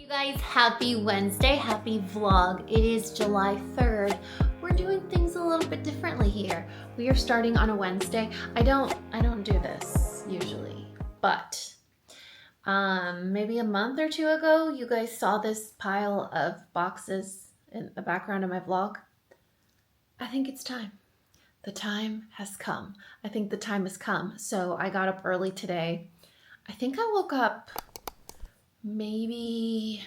You guys, happy Wednesday, happy vlog. It is July 3rd. We're doing things a little bit differently here. We are starting on a Wednesday. I don't do this usually, but maybe a month or two ago, you guys saw this pile of boxes in the background of my vlog. I think it's time. The time has come. I think the time has come. So I got up early today. I think I woke up maybe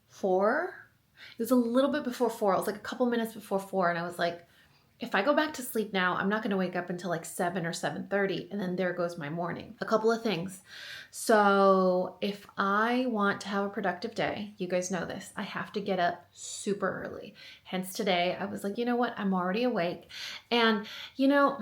4. It was a little bit before 4. It was like a couple minutes before 4. And I was like, if I go back to sleep now, I'm not going to wake up until like 7 or 7:30. And then there goes my morning. A couple of things. So if I want to have a productive day, you guys know this, I have to get up super early. Hence today, I was like, you know what? I'm already awake. And you know,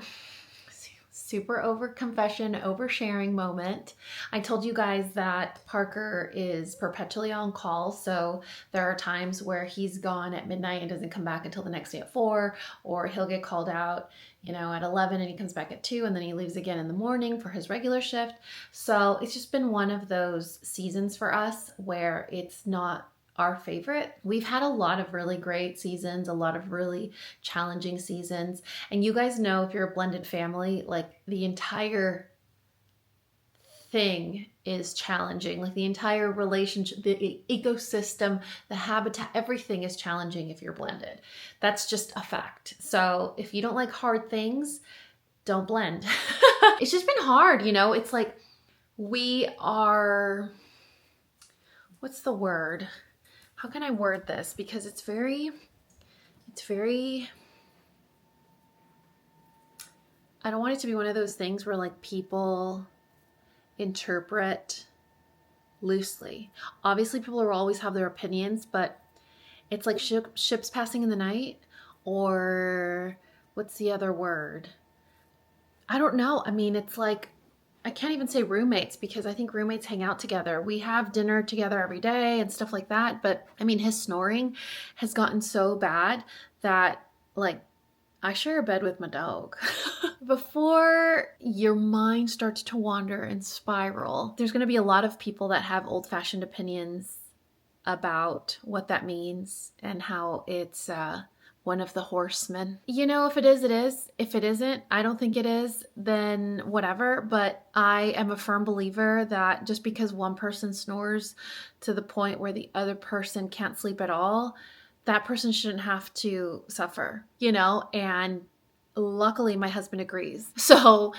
super over confession, oversharing moment. I told you guys that Parker is perpetually on call. So there are times where he's gone at midnight and doesn't come back until the next day at 4, or he'll get called out, at 11 and he comes back at 2, and then he leaves again in the morning for his regular shift. So it's just been one of those seasons for us where it's not our favorite. We've had a lot of really great seasons, a lot of really challenging seasons. And you guys know, if you're a blended family, like the entire thing is challenging. Like the entire relationship, the ecosystem, the habitat, everything is challenging if you're blended. That's just a fact. So if you don't like hard things, don't blend. It's just been hard, It's like we are, what's the word? How can I word this? Because it's very, I don't want it to be one of those things where like people interpret loosely. Obviously people will always have their opinions, but it's like ships passing in the night, or what's the other word? I don't know. I mean, it's like, I can't even say roommates, because I think roommates hang out together. We have dinner together every day and stuff like that. But I mean, his snoring has gotten so bad that like I share a bed with my dog. Before your mind starts to wander and spiral, there's going to be a lot of people that have old-fashioned opinions about what that means and how it's one of the horsemen. If it is, it is. If it isn't, I don't think it is, then whatever. But I am a firm believer that just because one person snores to the point where the other person can't sleep at all, that person shouldn't have to suffer, and luckily my husband agrees. So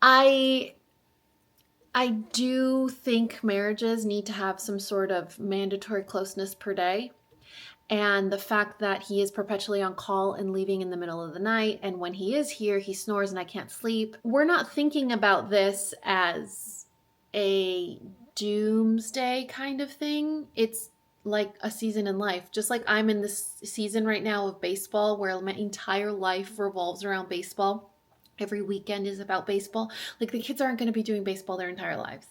I do think marriages need to have some sort of mandatory closeness per day. And the fact that he is perpetually on call and leaving in the middle of the night, and when he is here, he snores and I can't sleep. We're not thinking about this as a doomsday kind of thing. It's like a season in life. Just like I'm in this season right now of baseball where my entire life revolves around baseball. Every weekend is about baseball. Like the kids aren't going to be doing baseball their entire lives.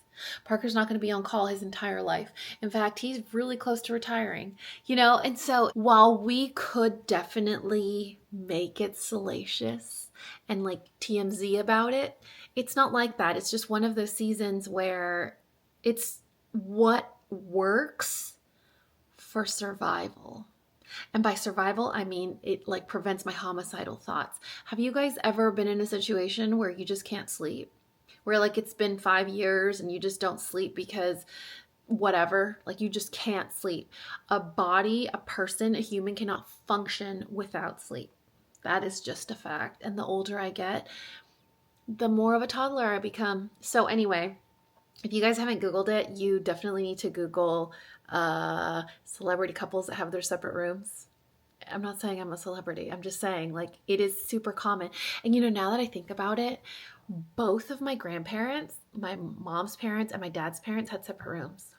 Parker's not going to be on call his entire life. In fact, he's really close to retiring, and so while we could definitely make it salacious and like TMZ about it, it's not like that. It's just one of those seasons where it's what works for survival. And by survival, I mean it like prevents my homicidal thoughts. Have you guys ever been in a situation where you just can't sleep? Where like it's been 5 years and you just don't sleep because whatever, like you just can't sleep. A body, a person, a human cannot function without sleep. That is just a fact. And the older I get, the more of a toddler I become. So anyway, if you guys haven't Googled it, you definitely need to Google celebrity couples that have their separate rooms. I'm not saying I'm a celebrity. I'm just saying like it is super common. And now that I think about it, both of my grandparents, my mom's parents and my dad's parents, had separate rooms.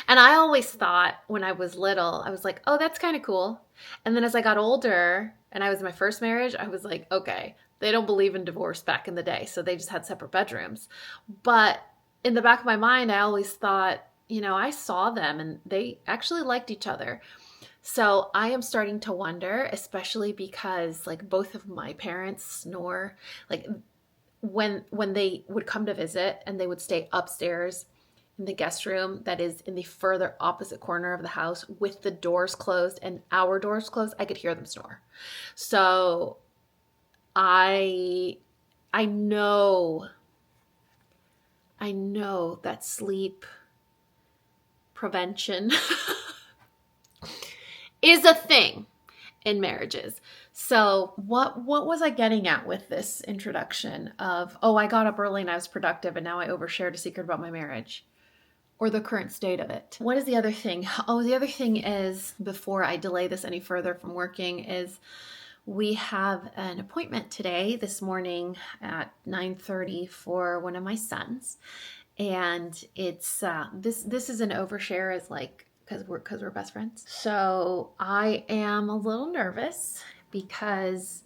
And I always thought when I was little, I was like, oh, that's kind of cool. And then as I got older and I was in my first marriage, I was like, okay, they don't believe in divorce back in the day. So they just had separate bedrooms. But in the back of my mind, I always thought, I saw them and they actually liked each other. So I am starting to wonder, especially because like both of my parents snore. Like when they would come to visit and they would stay upstairs in the guest room that is in the further opposite corner of the house with the doors closed and our doors closed, I could hear them snore. So I know that sleep prevention is a thing in marriages. So what was I getting at with this introduction of, oh, I got up early and I was productive and now I overshared a secret about my marriage, or the current state of it? What is the other thing? Oh, the other thing is, before I delay this any further from working, is we have an appointment today, this morning at 9:30 for one of my sons. And it's, this is an overshare, as like, because we're best friends. So I am a little nervous because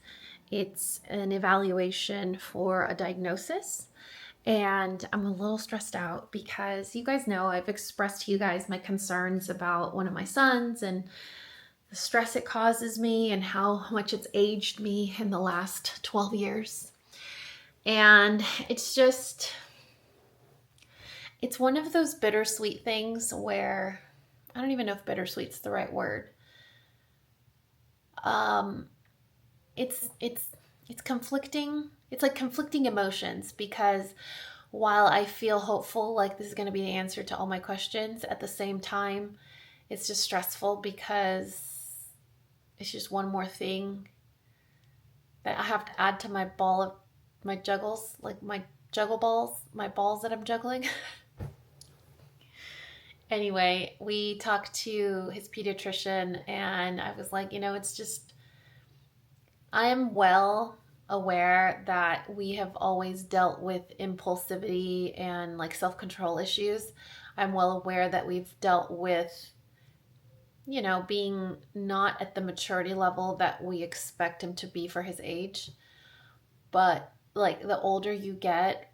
it's an evaluation for a diagnosis. And I'm a little stressed out because you guys know I've expressed to you guys my concerns about one of my sons and the stress it causes me and how much it's aged me in the last 12 years. And it's one of those bittersweet things where, I don't even know if bittersweet's the right word. It's conflicting. It's like conflicting emotions, because while I feel hopeful, like this is going to be the answer to all my questions, at the same time, it's just stressful because it's just one more thing that I have to add to my juggles, like my juggle balls, my balls that I'm juggling. Anyway, we talked to his pediatrician and I was like, it's just, I am well aware that we have always dealt with impulsivity and like self-control issues. I'm well aware that we've dealt with, being not at the maturity level that we expect him to be for his age. But like the older you get,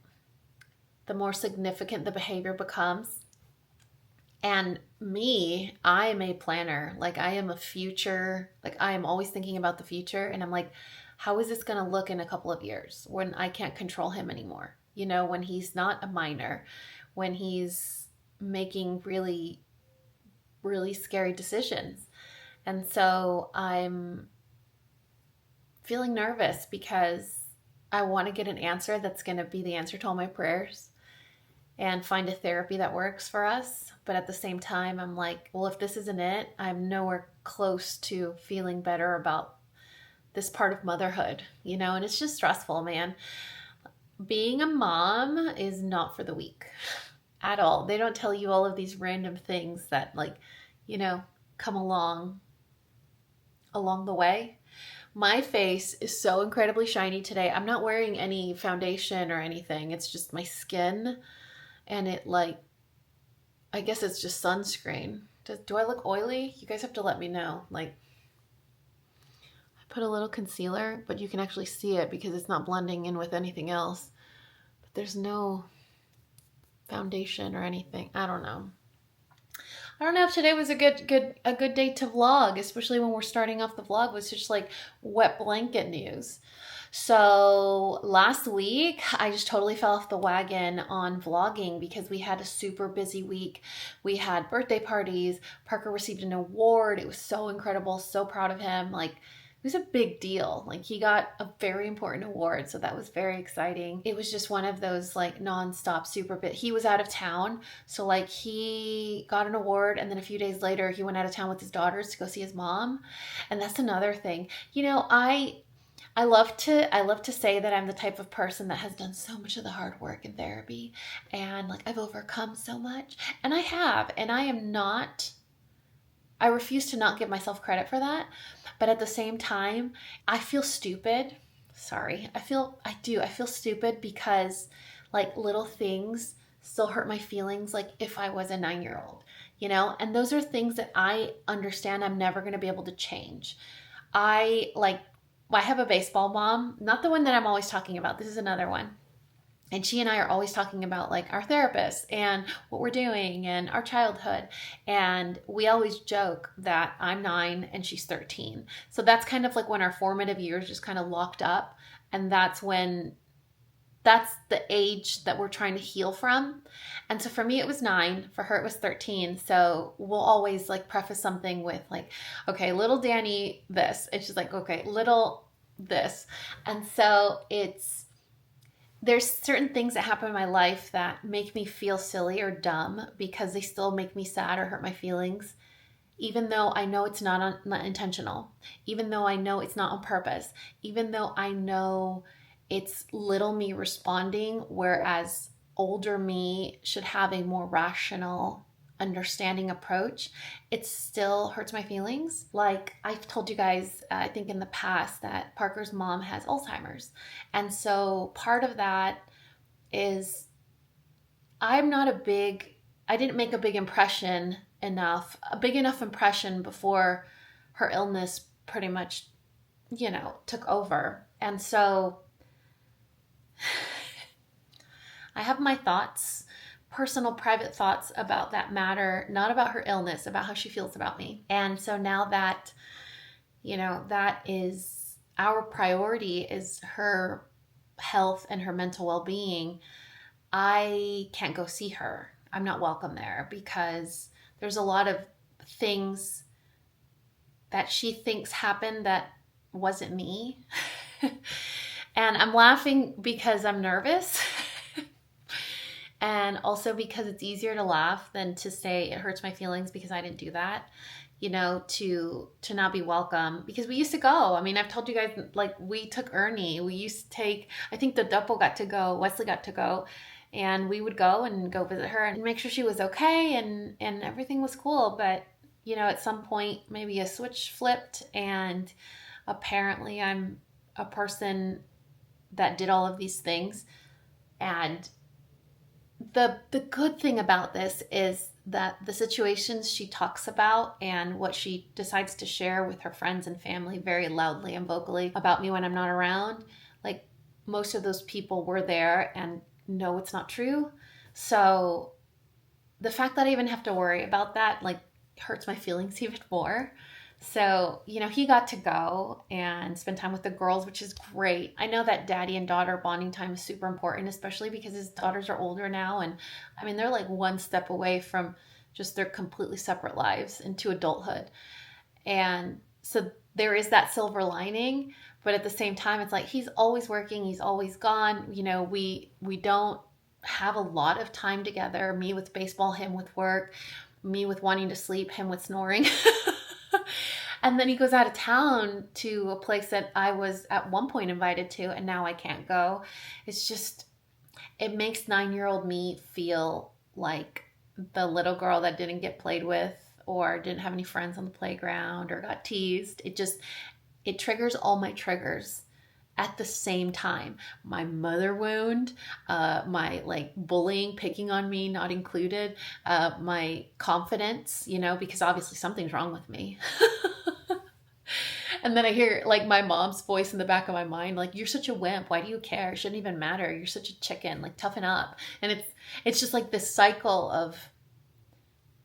the more significant the behavior becomes. And me, I am a planner. Like I am a future, like I am always thinking about the future. And I'm like, how is this going to look in a couple of years when I can't control him anymore? When he's not a minor, when he's making really, really scary decisions. And so I'm feeling nervous because I want to get an answer that's going to be the answer to all my prayers and find a therapy that works for us. But at the same time, I'm like, well, if this isn't it, I'm nowhere close to feeling better about this part of motherhood, and it's just stressful, man. Being a mom is not for the weak at all. They don't tell you all of these random things that come along the way. My face is so incredibly shiny today. I'm not wearing any foundation or anything. It's just my skin. And it I guess it's just sunscreen. Do I look oily? You guys have to let me know. I put a little concealer, but you can actually see it because it's not blending in with anything else. But there's no foundation or anything. I don't know. I don't know if today was a good day to vlog, especially when we're starting off the vlog with just like wet blanket news. So last week, I just totally fell off the wagon on vlogging because we had a super busy week. We had birthday parties. Parker received an award. It was so incredible. So proud of him. It was a big deal. He got a very important award. So that was very exciting. It was just one of those nonstop super bit. He was out of town. So he got an award. And then a few days later, he went out of town with his daughters to go see his mom. And that's another thing. I love to say that I'm the type of person that has done so much of the hard work in therapy and I've overcome so much, and I have, and I refuse to not give myself credit for that. But at the same time, I feel stupid. Sorry. I feel stupid because little things still hurt my feelings. If I was a 9-year-old, and those are things that I understand I'm never going to be able to change. I have a baseball mom, not the one that I'm always talking about. This is another one. And she and I are always talking about our therapist and what we're doing and our childhood. And we always joke that I'm 9 and she's 13. So that's kind of when our formative years just kind of locked up. And that's when that's the age that we're trying to heal from. And so for me, it was 9. For her, it was 13. So we'll always like preface something with like, okay, little Dani, this. It's just like, okay, little this. And so there's certain things that happen in my life that make me feel silly or dumb because they still make me sad or hurt my feelings, even though I know it's not intentional, even though I know it's not on purpose, even though I know it's little me responding, whereas older me should have a more rational, understanding approach, it still hurts my feelings. Like I've told you guys, I think in the past, that Parker's mom has Alzheimer's. And so part of that is I didn't make a big enough impression before her illness pretty much, took over. And so I have my thoughts, personal, private thoughts about that matter, not about her illness, about how she feels about me. And so now that, that is our priority, is her health and her mental well-being, I can't go see her. I'm not welcome there because there's a lot of things that she thinks happened that wasn't me. And I'm laughing because I'm nervous. And also because it's easier to laugh than to say it hurts my feelings because I didn't do that, to not be welcome. Because we used to go. I mean, I've told you guys, like, we took Ernie. We used to take, I think the double got to go, Wesley got to go. And we would go visit her and make sure she was okay and everything was cool. But, at some point, maybe a switch flipped. And apparently I'm a person that did all of these things. And the good thing about this is that the situations she talks about and what she decides to share with her friends and family very loudly and vocally about me when I'm not around, like most of those people were there and know it's not true. So the fact that I even have to worry about that, like, hurts my feelings even more. So, he got to go and spend time with the girls, which is great. I know that daddy and daughter bonding time is super important, especially because his daughters are older now. And I mean, they're like one step away from just their completely separate lives into adulthood. And so there is that silver lining, but at the same time, it's like, he's always working. He's always gone. We don't have a lot of time together, me with baseball, him with work, me with wanting to sleep, him with snoring. And then he goes out of town to a place that I was at one point invited to, and now I can't go. It's just, it makes 9-year-old me feel like the little girl that didn't get played with or didn't have any friends on the playground or got teased. It triggers all my triggers at the same time. My mother wound, my like bullying, picking on me, not included, my confidence, because obviously something's wrong with me. And then I hear like my mom's voice in the back of my mind, like, you're such a wimp. Why do you care? It shouldn't even matter. You're such a chicken, like, toughen up. And it's just like this cycle of,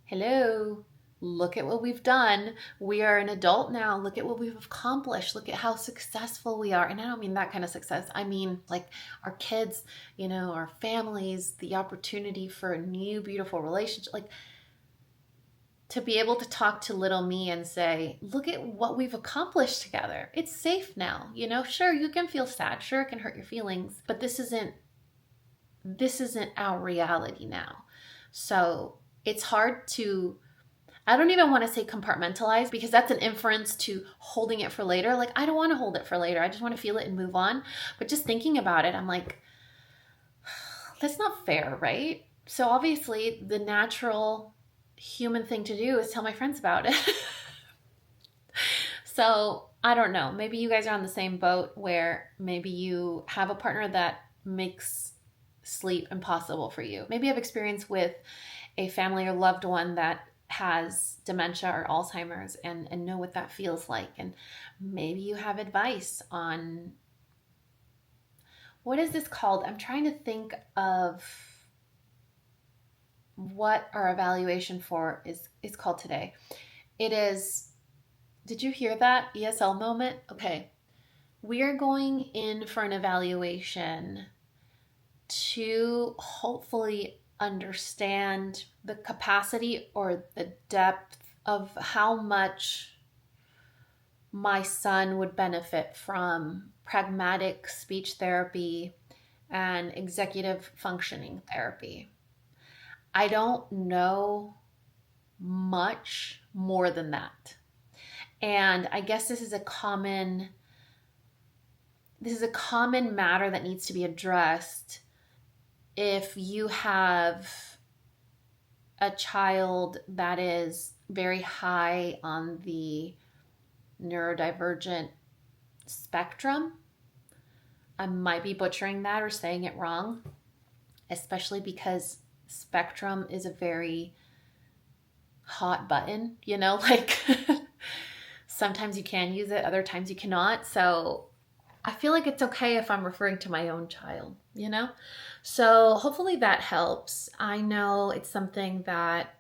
hello, look at what we've done. We are an adult now. Look at what we've accomplished. Look at how successful we are. And I don't mean that kind of success. I mean like our kids, our families, the opportunity for a new, beautiful relationship. Like, to be able to talk to little me and say, look at what we've accomplished together. It's safe now. Sure, you can feel sad. Sure, it can hurt your feelings, but this isn't our reality now. So it's hard to, I don't even want to say compartmentalize, because that's an inference to holding it for later. Like, I don't want to hold it for later. I just want to feel it and move on. But just thinking about it, I'm like, that's not fair, right? So obviously the natural human thing to do is tell my friends about it. So I don't know. Maybe you guys are on the same boat where maybe you have a partner that makes sleep impossible for you. Maybe you have experience with a family or loved one that has dementia or Alzheimer's and know what that feels like. And maybe you have advice on, what is this called? I'm trying to think of what our evaluation for is called today. It is, did you hear that ESL moment? Okay. We are going in for an evaluation to hopefully understand the capacity or the depth of how much my son would benefit from pragmatic speech therapy and executive functioning therapy. I don't know much more than that. And I guess this is a common matter that needs to be addressed if you have a child that is very high on the neurodivergent spectrum. I might be butchering that or saying it wrong, especially because spectrum is a very hot button, like sometimes you can use it, other times you cannot. So I feel like it's okay if I'm referring to my own child, So hopefully that helps. I know it's something that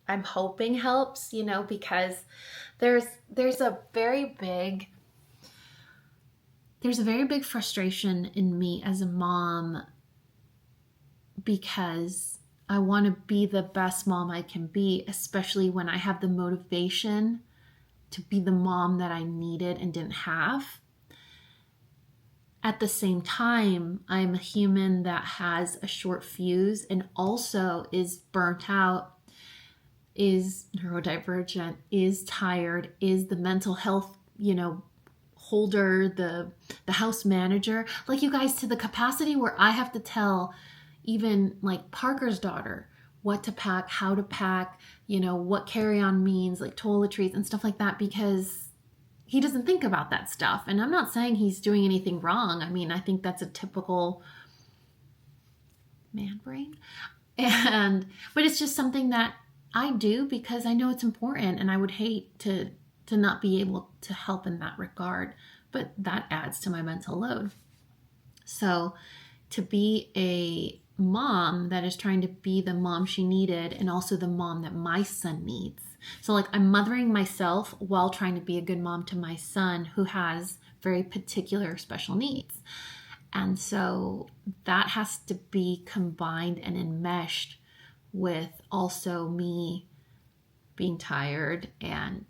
I'm hoping helps, because there's a very big frustration in me as a mom, because I want to be the best mom I can be, especially when I have the motivation to be the mom that I needed and didn't have. At the same time, I'm a human that has a short fuse and also is burnt out, is neurodivergent, is tired, is the mental health, holder, the house manager, like you guys, to the capacity where I have to tell even like Parker's daughter what to pack, how to pack, what carry-on means, like toiletries and stuff like that, because he doesn't think about that stuff. And I'm not saying he's doing anything wrong. I mean, I think that's a typical man brain. But it's just something that I do because I know it's important, and I would hate to not be able to help in that regard. But that adds to my mental load. So to be a mom that is trying to be the mom she needed and also the mom that my son needs. So like I'm mothering myself while trying to be a good mom to my son who has very particular special needs. And so that has to be combined and enmeshed with also me being tired and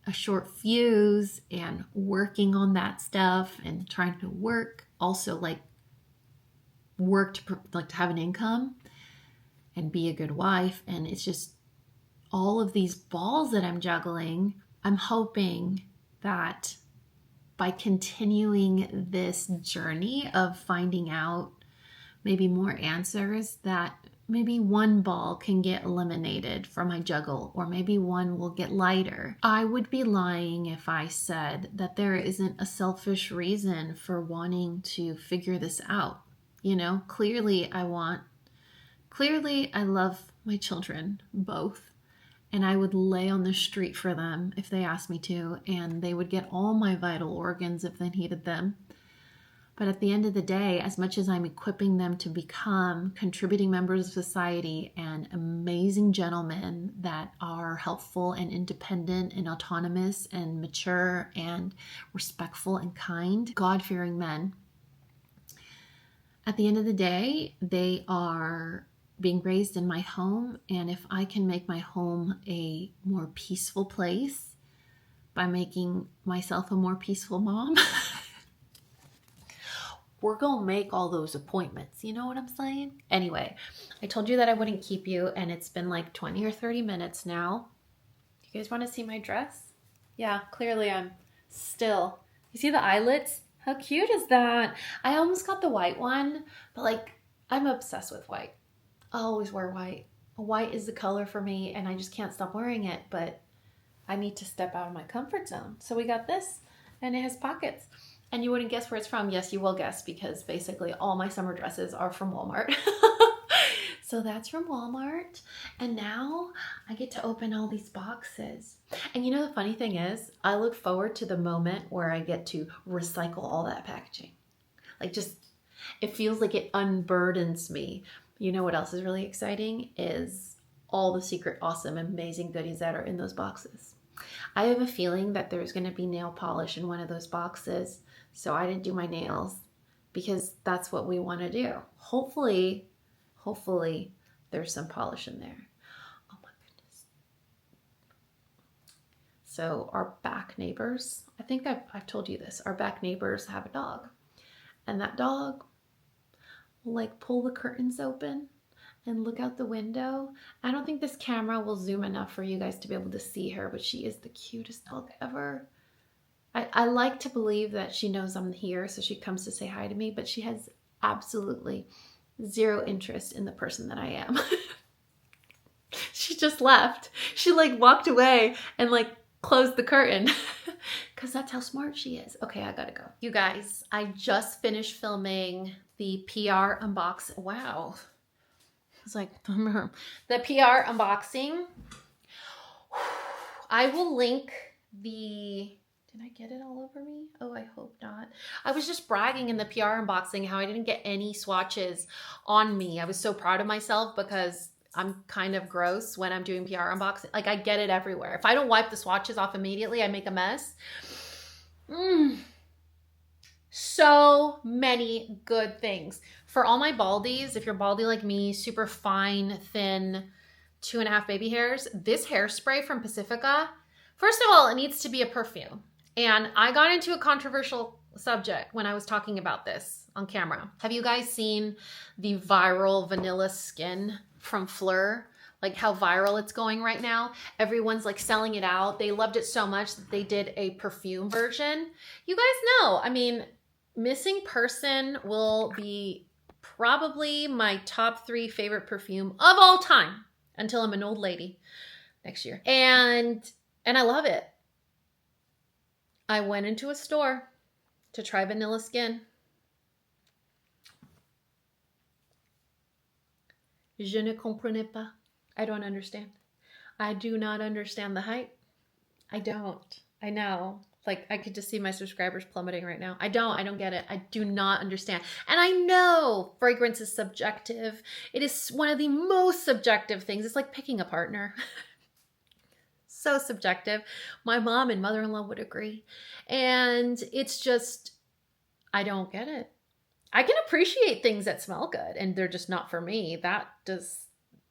a short fuse and working on that stuff and trying to work, also like work to have an income and be a good wife. And it's just all of these balls that I'm juggling. I'm hoping that by continuing this journey of finding out maybe more answers, that maybe one ball can get eliminated from my juggle, or maybe one will get lighter. I would be lying if I said that there isn't a selfish reason for wanting to figure this out. Clearly I love my children both, and I would lay on the street for them if they asked me to, and they would get all my vital organs if they needed them. But at the end of the day, as much as I'm equipping them to become contributing members of society and amazing gentlemen that are helpful and independent and autonomous and mature and respectful and kind, God-fearing men, at the end of the day, they are being raised in my home. And if I can make my home a more peaceful place by making myself a more peaceful mom, we're going to make all those appointments. You know what I'm saying? Anyway, I told you that I wouldn't keep you, and it's been like 20 or 30 minutes now. You guys want to see my dress? Yeah, clearly I'm still. You see the eyelets? How cute is that? I almost got the white one, but like I'm obsessed with white. I always wear white. White is the color for me, and I just can't stop wearing it, but I need to step out of my comfort zone. So we got this, and it has pockets. And you wouldn't guess where it's from. Yes, you will guess, because basically all my summer dresses are from Walmart. So that's from Walmart. And now I get to open all these boxes. And the funny thing is, I look forward to the moment where I get to recycle all that packaging. It feels like it unburdens me. You know what else is really exciting is all the secret, awesome, amazing goodies that are in those boxes. I have a feeling that there's going to be nail polish in one of those boxes. So I didn't do my nails because that's what we want to do. Hopefully there's some polish in there. Oh my goodness. So our back neighbors, I think I've told you this, our back neighbors have a dog, and that dog will like pull the curtains open and look out the window. I don't think this camera will zoom enough for you guys to be able to see her, but she is the cutest dog ever. I like to believe that she knows I'm here, so she comes to say hi to me, but she has absolutely zero interest in the person that I am. She just left. She like walked away and like closed the curtain because that's how smart she is. Okay, I gotta go. You guys, I just finished filming the PR unboxing. Wow. It's like the PR unboxing. I will link the... Did I get it all over me? Oh, I hope not. I was just bragging in the PR unboxing how I didn't get any swatches on me. I was so proud of myself because I'm kind of gross when I'm doing PR unboxing. Like I get it everywhere. If I don't wipe the swatches off immediately, I make a mess. So many good things. For all my baldies, if you're baldy like me, super fine, thin, 2.5 baby hairs, this hairspray from Paprika, first of all, it needs to be a perfume. And I got into a controversial subject when I was talking about this on camera. Have you guys seen the viral vanilla skin from Fleur? Like how viral it's going right now. Everyone's like selling it out. They loved it so much that they did a perfume version. You guys know, I mean, Missing Person will be probably my top 3 favorite perfume of all time until I'm an old lady next year. And I love it. I went into a store to try vanilla skin. Je ne comprenais pas. I don't understand. I do not understand the hype. I don't. I know. Like I could just see my subscribers plummeting right now. I don't get it. I do not understand. And I know fragrance is subjective. It is one of the most subjective things. It's like picking a partner. So subjective. My mom and mother-in-law would agree. And it's just, I don't get it. I can appreciate things that smell good and they're just not for me. That does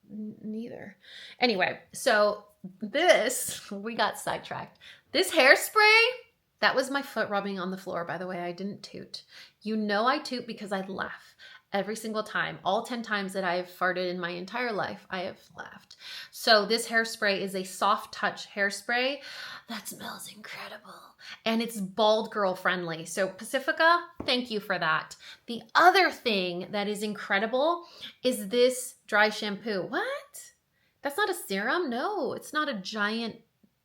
neither. Anyway, so this, we got sidetracked. This hairspray, that was my foot rubbing on the floor, by the way. I didn't toot. You know I toot because I laugh every single time. All 10 times that I've farted in my entire life, I have laughed. So this hairspray is a soft touch hairspray that smells incredible. And it's bald girl friendly. So Paprika, thank you for that. The other thing that is incredible is this dry shampoo. What? That's not a serum? No, it's not a giant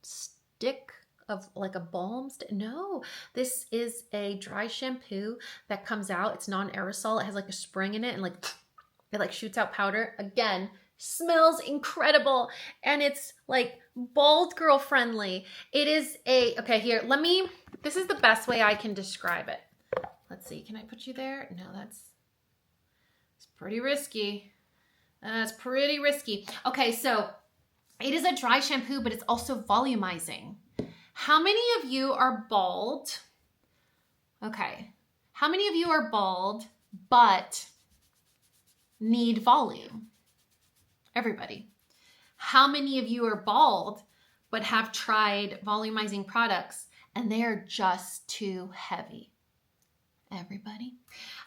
stick of like a balm stick. No, this is a dry shampoo that comes out. It's non-aerosol. It has like a spring in it and like it like shoots out powder. Again, smells incredible. And it's like bald girl friendly. It is a, okay, here, this is the best way I can describe it. Let's see, can I put you there? No, it's pretty risky. That's pretty risky. Okay, so it is a dry shampoo, but it's also volumizing. How many of you are bald? Okay. How many of you are bald but need volume? Everybody. How many of you are bald but have tried volumizing products and they're just too heavy? Everybody.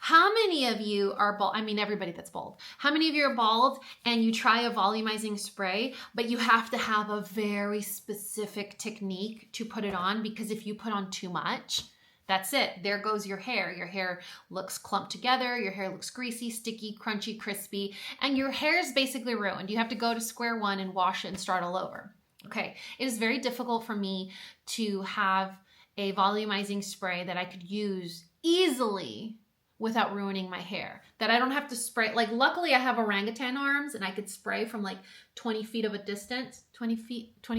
How many of you are bald? I mean, everybody that's bald. How many of you are bald and you try a volumizing spray, but you have to have a very specific technique to put it on, because if you put on too much, that's it. There goes your hair. Your hair looks clumped together. Your hair looks greasy, sticky, crunchy, crispy, and your hair is basically ruined. You have to go to square one and wash it and start all over. Okay. It is very difficult for me to have a volumizing spray that I could use easily without ruining my hair, that I don't have to spray. Like, luckily I have orangutan arms and I could spray from like 20 feet of a distance, 20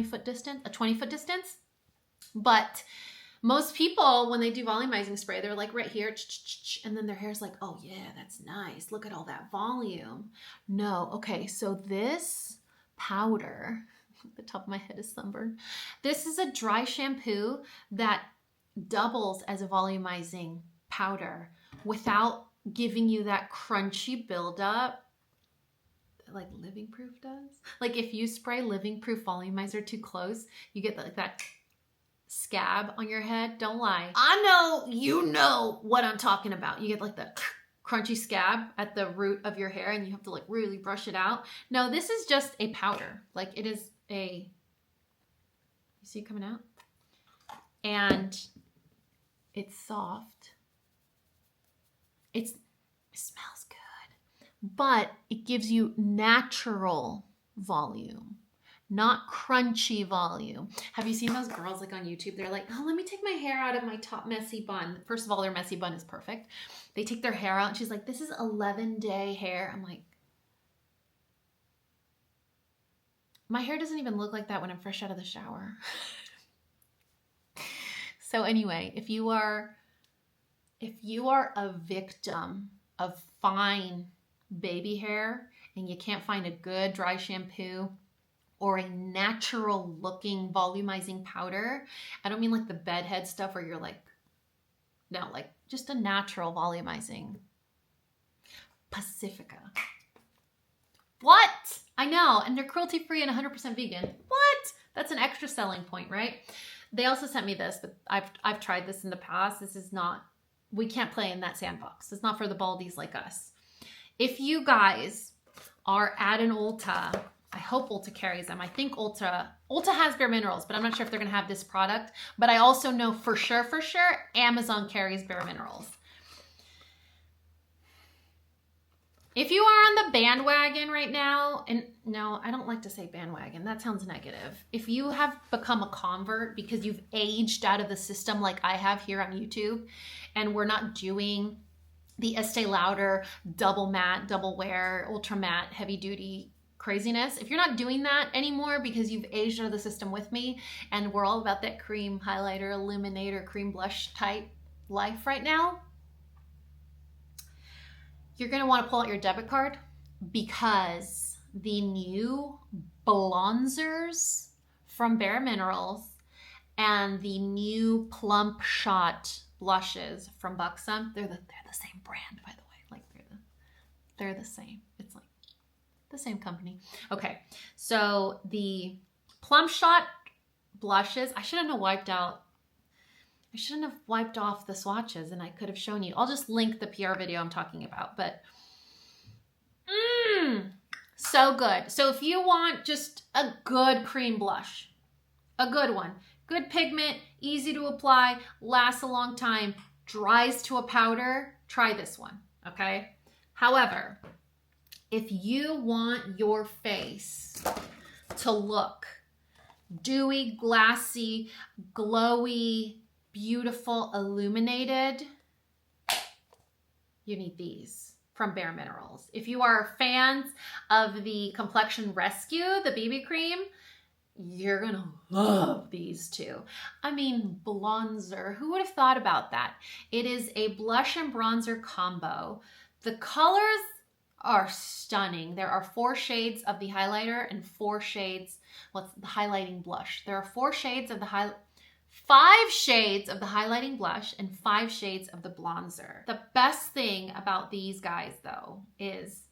foot distance. But most people, when they do volumizing spray, they're like right here, and then their hair's like, oh yeah, that's nice. Look at all that volume. No. Okay. So this powder, the top of my head is sunburned. This is a dry shampoo that doubles as a volumizing powder without giving you that crunchy buildup like Living Proof does. Like if you spray Living Proof volumizer too close, you get like that scab on your head. Don't lie. I know you know what I'm talking about. You get like the crunchy scab at the root of your hair and you have to like really brush it out. No, this is just a powder. Like it is a, you see it coming out? And it's soft. It smells good, but it gives you natural volume, not crunchy volume. Have you seen those girls like on YouTube? They're like, oh, let me take my hair out of my top messy bun. First of all, their messy bun is perfect. They take their hair out and she's like, this is 11-day hair. I'm like, my hair doesn't even look like that when I'm fresh out of the shower. So anyway, if you are a victim of fine baby hair and you can't find a good dry shampoo or a natural looking volumizing powder, I don't mean like the bedhead stuff where you're like, no, like just a natural volumizing. Pacifica. What? I know, and they're cruelty free and 100% vegan. What? That's an extra selling point, right? They also sent me this, but I've tried this in the past. This is not, we can't play in that sandbox. It's not for the baldies like us. If you guys are at an Ulta, I hope Ulta carries them. I think Ulta has Bare Minerals, but I'm not sure if they're gonna have this product. But I also know for sure, Amazon carries Bare Minerals. If you are on the bandwagon right now, and no, I don't like to say bandwagon, that sounds negative. If you have become a convert because you've aged out of the system like I have here on YouTube, and we're not doing the Estee Lauder double matte, double wear, ultra matte, heavy duty craziness. If you're not doing that anymore because you've aged out of the system with me, and we're all about that cream highlighter, illuminator, cream blush type life right now, you're gonna wanna pull out your debit card because the new bronzers from Bare Minerals and the new Plump Shot blushes from Buxom, they're the same brand, by the way. Like they're the same. It's like the same company. Okay, so the Plump Shot blushes, I shouldn't have wiped off the swatches and I could have shown you. I'll just link the PR video I'm talking about, but so good. So if you want just a good cream blush, a good one, good pigment, easy to apply, lasts a long time, dries to a powder, try this one, okay? However, if you want your face to look dewy, glassy, glowy, beautiful, illuminated, you need these from Bare Minerals. If you are fans of the Complexion Rescue, the BB cream, you're gonna love these two. I mean, bronzer, who would have thought about that? It is a blush and bronzer combo. The colors are stunning. There are 4 shades of the highlighter and 4 shades, what's the highlighting blush? There are 4 shades of the 5 shades of the highlighting blush and 5 shades of the bronzer. The best thing about these guys though is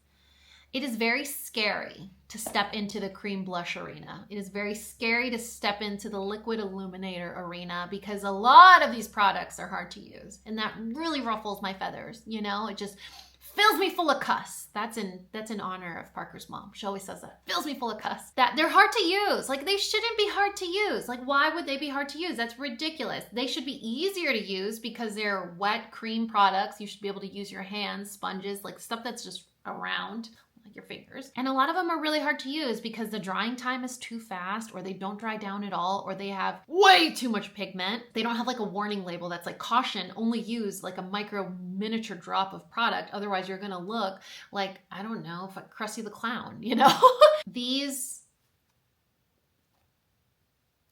it is very scary to step into the cream blush arena. It is very scary to step into the liquid illuminator arena because a lot of these products are hard to use and that really ruffles my feathers, you know? It just fills me full of cuss. That's in honor of Parker's mom. She always says that. Fills me full of cuss. That they're hard to use. Like they shouldn't be hard to use. Like why would they be hard to use? That's ridiculous. They should be easier to use because they're wet cream products. You should be able to use your hands, sponges, like stuff that's just around, like your fingers. And a lot of them are really hard to use because the drying time is too fast or they don't dry down at all or they have way too much pigment. They don't have like a warning label that's like caution, only use like a micro miniature drop of product. Otherwise you're gonna look like, I don't know, like Krusty the Clown, you know? These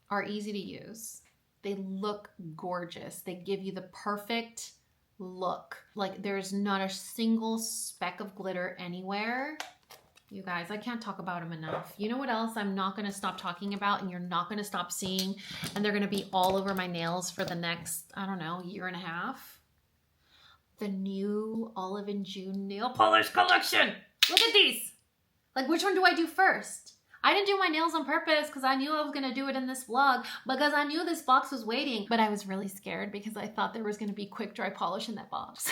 are easy to use. They look gorgeous. They give you the perfect look. Like there's not a single speck of glitter anywhere. You guys, I can't talk about them enough. You know what else I'm not going to stop talking about and you're not going to stop seeing and they're going to be all over my nails for the next, I don't know, year and a half? the new Olive and June nail polish collection. Look at these. Like, which one do I do first? I didn't do my nails on purpose because I knew I was going to do it in this vlog because I knew this box was waiting. But I was really scared because I thought there was going to be quick dry polish in that box.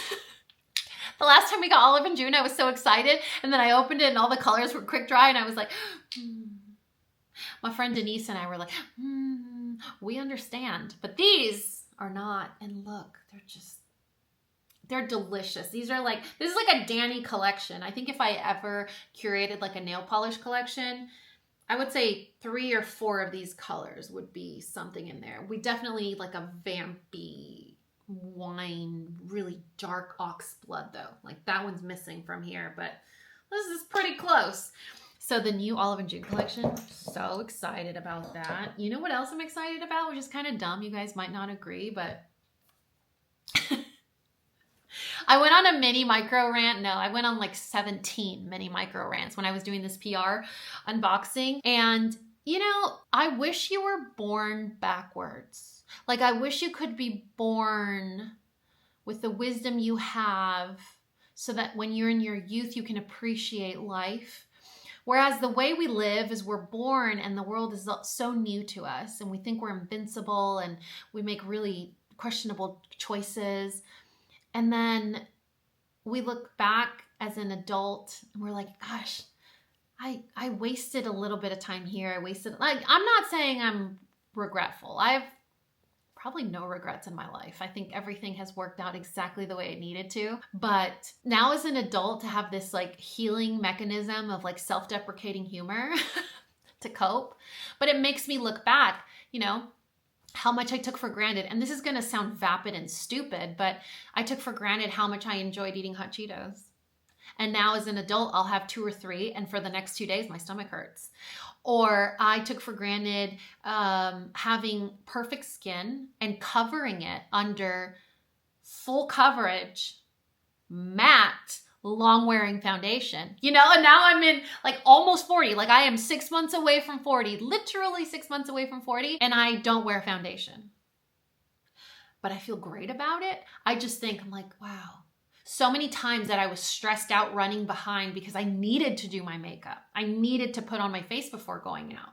The last time we got Olive and June, I was so excited. And then I opened it and all the colors were quick dry. And I was like, My friend Denise and I were like, we understand. But these are not. And look, they're delicious. These are like, this is like a DANI collection. I think if I ever curated like a nail polish collection, I would say 3 or 4 of these colors would be something in there. We definitely like a vampy wine, really dark ox blood though. Like that one's missing from here, but this is pretty close. So the new Olive and June collection, so excited about that. You know what else I'm excited about, which is kind of dumb. You guys might not agree, but I went on a mini micro rant. No, I went on like 17 mini micro rants when I was doing this PR unboxing. And, you know, I wish you were born backwards. Like, I wish you could be born with the wisdom you have so that when you're in your youth, you can appreciate life. Whereas the way we live is we're born and the world is so new to us and we think we're invincible and we make really questionable choices. And then we look back as an adult and we're like, gosh, I wasted a little bit of time here. I wasted, like, I'm not saying I'm regretful. I have probably no regrets in my life. I think everything has worked out exactly the way it needed to. But now as an adult to have this like healing mechanism of like self-deprecating humor to cope, but it makes me look back, you know, how much I took for granted. And this is going to sound vapid and stupid, but I took for granted how much I enjoyed eating hot Cheetos. And now as an adult, I'll have 2 or 3. And for the next 2 days, my stomach hurts. Or I took for granted having perfect skin and covering it under full coverage, matte, long wearing foundation, you know, and now I'm in like almost 40. Like I am 6 months away from 40, literally 6 months away from 40. And I don't wear foundation, but I feel great about it. I just think I'm like, wow, so many times that I was stressed out running behind because I needed to do my makeup. I needed to put on my face before going out.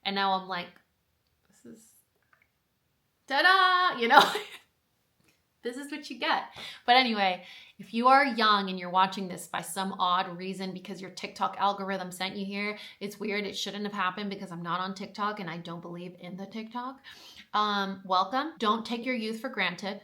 And now I'm like, this is ta-da, you know, this is what you get. But anyway, if you are young and you're watching this by some odd reason because your TikTok algorithm sent you here, it's weird. It shouldn't have happened because I'm not on TikTok and I don't believe in the TikTok. Welcome. Don't take your youth for granted.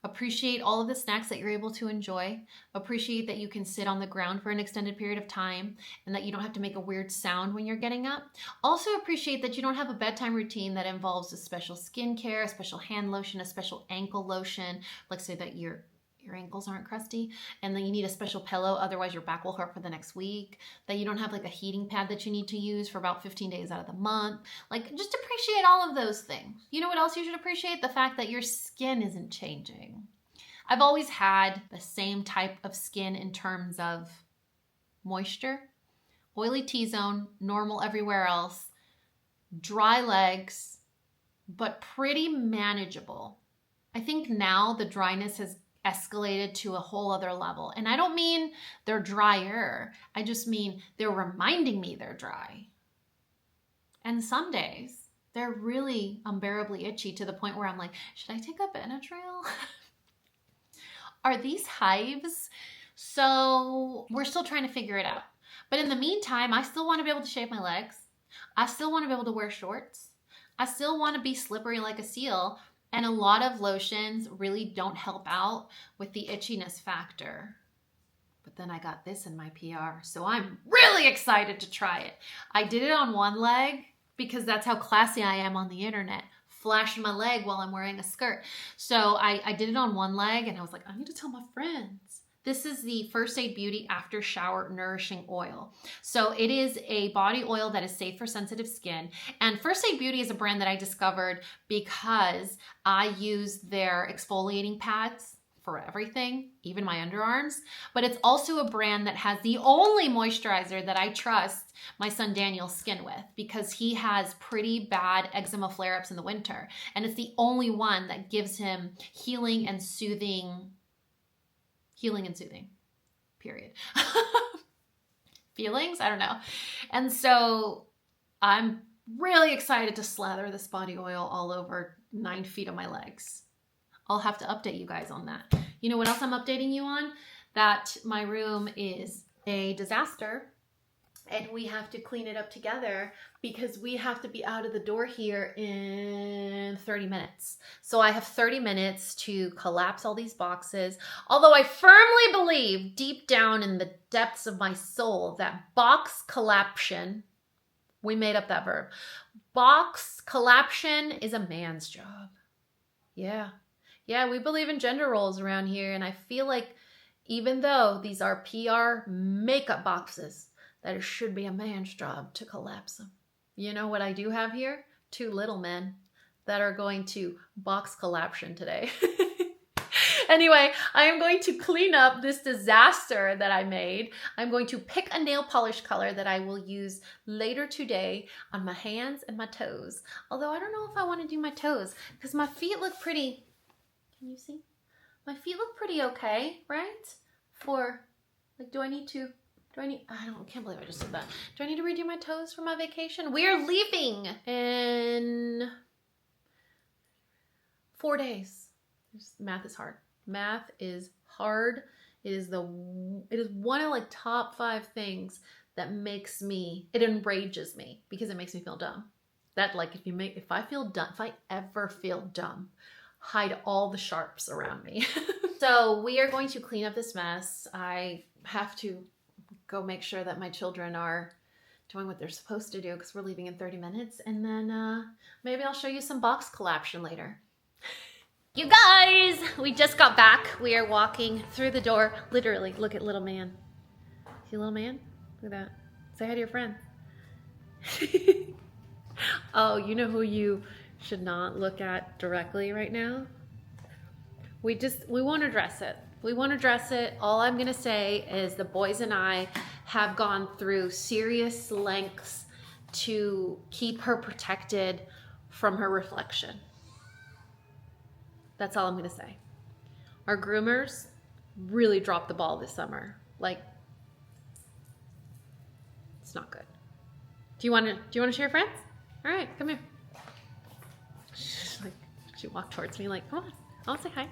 Appreciate all of the snacks that you're able to enjoy. Appreciate that you can sit on the ground for an extended period of time and that you don't have to make a weird sound when you're getting up. Also appreciate that you don't have a bedtime routine that involves a special skincare, a special hand lotion, a special ankle lotion, like say that your ankles aren't crusty, and then you need a special pillow, otherwise your back will hurt for the next week, that you don't have like a heating pad that you need to use for about 15 days out of the month. Like, just appreciate all of those things. You know what else you should appreciate? The fact that your skin isn't changing. I've always had the same type of skin in terms of moisture, oily T-zone, normal everywhere else, dry legs, but pretty manageable. I think now the dryness has escalated to a whole other level. And I don't mean they're drier. I just mean they're reminding me they're dry. And some days they're really unbearably itchy to the point where I'm like, should I take a Benadryl? Are these hives? So we're still trying to figure it out. But in the meantime, I still want to be able to shave my legs. I still want to be able to wear shorts. I still want to be slippery like a seal. And a lot of lotions really don't help out with the itchiness factor. But then I got this in my PR, so I'm really excited to try it. I did it on one leg because that's how classy I am on the internet. Flashing my leg while I'm wearing a skirt. So I did it on one leg and I was like, I need to tell my friends. This is the First Aid Beauty After Shower Nourishing Oil. So it is a body oil that is safe for sensitive skin. And First Aid Beauty is a brand that I discovered because I use their exfoliating pads for everything, even my underarms. But it's also a brand that has the only moisturizer that I trust my son Daniel's skin with because he has pretty bad eczema flare-ups in the winter. And it's the only one that gives him healing and soothing healing and soothing, period. Feelings, I don't know. And so I'm really excited to slather this body oil all over 9 feet of my legs. I'll have to update you guys on that. You know what else I'm updating you on? That my room is a disaster and we have to clean it up together because we have to be out of the door here in 30 minutes. So I have 30 minutes to collapse all these boxes. Although I firmly believe deep down in the depths of my soul that box collapsion, we made up that verb. Box collapsion is a man's job. Yeah. Yeah, we believe in gender roles around here. And I feel like even though these are PR makeup boxes, that it should be a man's job to collapse them. You know what I do have here? 2 little men that are going to box collapsion today. Anyway, I am going to clean up this disaster that I made. I'm going to pick a nail polish color that I will use later today on my hands and my toes. Although I don't know if I want to do my toes because my feet look pretty, can you see? My feet look pretty okay, right? For, like, I can't believe I just said that. Do I need to redo my toes for my vacation? We are leaving in 4 days. Math is hard. Math is hard. It is one of like top 5 things that it enrages me because it makes me feel dumb. That like if I ever feel dumb, hide all the sharps around me. So we are going to clean up this mess. I have to go make sure that my children are doing what they're supposed to do because we're leaving in 30 minutes. And then maybe I'll show you some box collapsion later. You guys, we just got back. We are walking through the door. Literally, look at little man. See little man? Look at that. Say hi to your friend. Oh, you know who you should not look at directly right now? We won't address it. We won't address it. All I'm gonna say is the boys and I have gone through serious lengths to keep her protected from her reflection. That's all I'm gonna say. Our groomers really dropped the ball this summer. Like, it's not good. Do you wanna share your friends? All right, come here. She walked towards me like, come on, I'll say hi.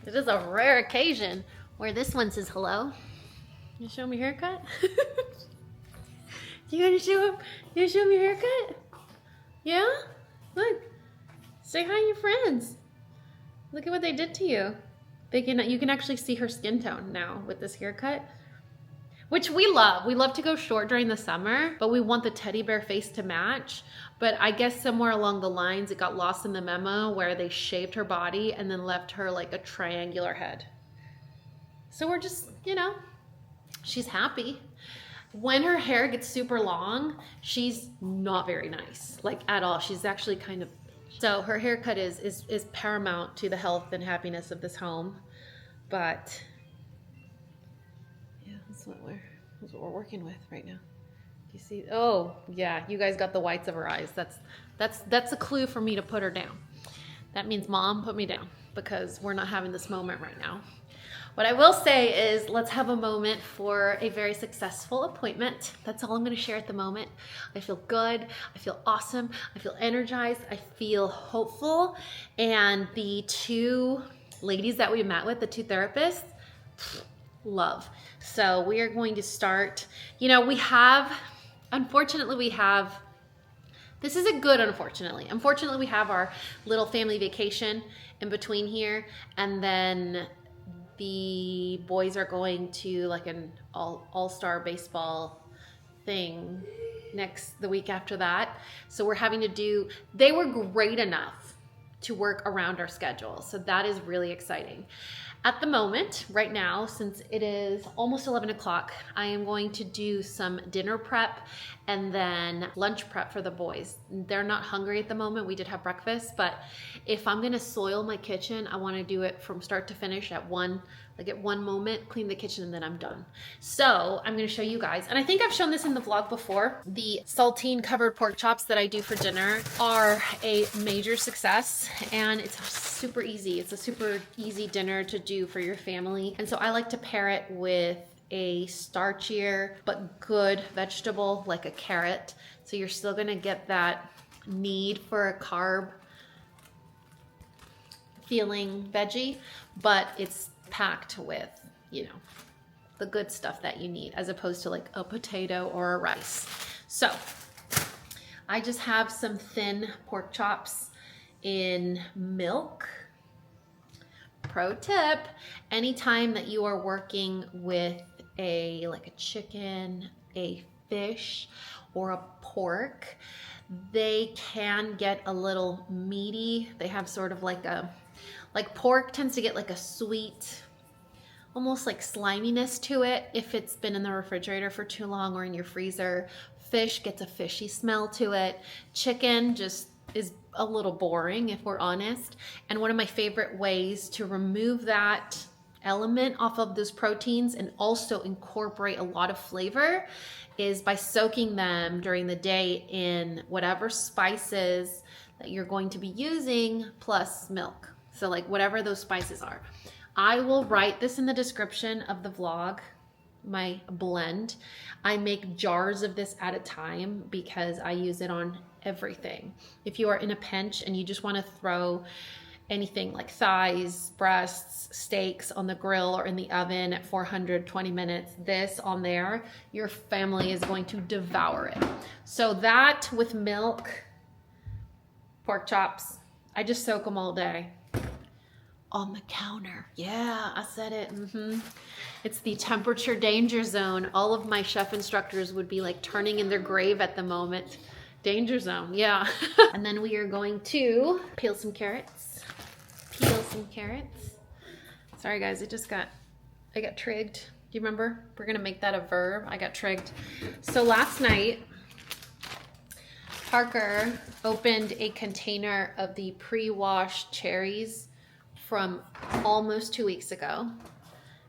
It is a rare occasion where this one says hello. You show me your haircut? You gonna show me your haircut? Yeah? Look. Say hi to your friends. Look at what they did to you. You can actually see her skin tone now with this haircut, which we love. We love to go short during the summer, but we want the teddy bear face to match. But I guess somewhere along the lines, it got lost in the memo where they shaved her body and then left her like a triangular head. So we're just, she's happy. When her hair gets super long, she's not very nice, like at all. She's actually kind of, so her haircut is paramount to the health and happiness of this home. But yeah, that's what we're working with right now. Do you see? Oh yeah, you guys got the whites of her eyes. That's a clue for me to put her down. That means Mom, put me down because we're not having this moment right now. What I will say is let's have a moment for a very successful appointment. That's all I'm going to share at the moment. I feel good. I feel awesome. I feel energized. I feel hopeful. And the 2 ladies that we met with, the 2 therapists, love. So we are going to start, unfortunately, this is a good unfortunately. Unfortunately, we have our little family vacation in between here, and then the boys are going to like an all-star baseball thing the week after that. So we're having to they were great enough to work around our schedule. So that is really exciting. At the moment, right now, since it is almost 11 o'clock, I am going to do some dinner prep and then lunch prep for the boys. They're not hungry at the moment. We did have breakfast, but if I'm gonna soil my kitchen, I wanna do it from start to finish at one moment, clean the kitchen, and then I'm done. So I'm gonna show you guys, and I think I've shown this in the vlog before. The saltine covered pork chops that I do for dinner are a major success, and it's super easy. It's a super easy dinner to do for your family. And so I like to pair it with a starchier but good vegetable like a carrot. So you're still gonna get that need for a carb feeling veggie, but it's packed with, you know, the good stuff that you need, as opposed to like a potato or a rice. So I just have some thin pork chops in milk. Pro tip, anytime that you are working with like a chicken, a fish, or a pork, they can get a little meaty. They have sort of like pork tends to get like a sweet, almost like sliminess to it if it's been in the refrigerator for too long or in your freezer. Fish gets a fishy smell to it. Chicken just is a little boring, if we're honest. And one of my favorite ways to remove that element off of those proteins and also incorporate a lot of flavor is by soaking them during the day in whatever spices that you're going to be using plus milk. So like whatever those spices are. I will write this in the description of the vlog, my blend. I make jars of this at a time because I use it on everything. If you are in a pinch and you just want to throw anything like thighs, breasts, steaks on the grill or in the oven at 420 minutes, this on there, your family is going to devour it. So that with milk, pork chops, I just soak them all day. On the counter. Yeah, I said it. It's the temperature danger zone. All of my chef instructors would be like turning in their grave at the moment. Danger zone, yeah. And then we are going to peel some carrots. Sorry guys, I got trigged. Do you remember? We're gonna make that a verb. I got trigged. So last night, Parker opened a container of the pre-washed cherries from almost 2 weeks ago.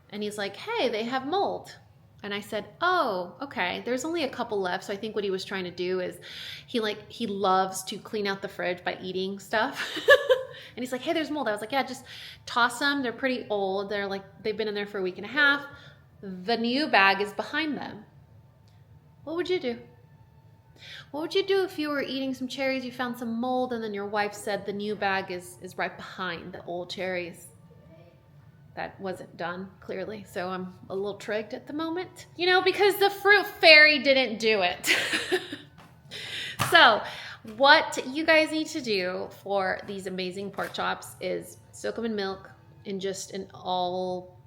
And he's like, hey, they have mold. And I said, oh, okay, there's only a couple left. So I think what he was trying to do is he loves to clean out the fridge by eating stuff. And he's like, hey, there's mold. I was like, yeah, just toss them. They're pretty old. They've been in there for a week and a half. The new bag is behind them. What would you do? What would you do if you were eating some cherries, you found some mold, and then your wife said the new bag is right behind the old cherries? That wasn't done, clearly. So I'm a little trigged at the moment. You know, because the fruit fairy didn't do it. So what you guys need to do for these amazing pork chops is soak them in milk in just an all-purpose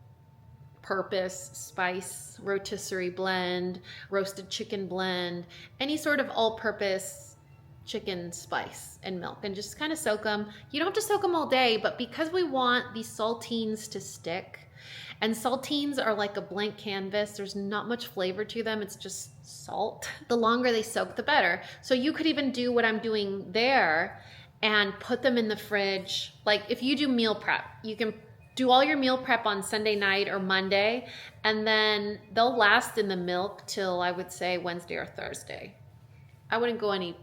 spice, rotisserie blend, roasted chicken blend, any sort of all-purpose chicken spice and milk, and just kind of soak them. You don't have to soak them all day, but because we want these saltines to stick, and saltines are like a blank canvas, there's not much flavor to them, it's just salt. The longer they soak, the better. So you could even do what I'm doing there and put them in the fridge. Like if you do meal prep, you can do all your meal prep on Sunday night or Monday, and then they'll last in the milk till I would say Wednesday or Thursday. I wouldn't go any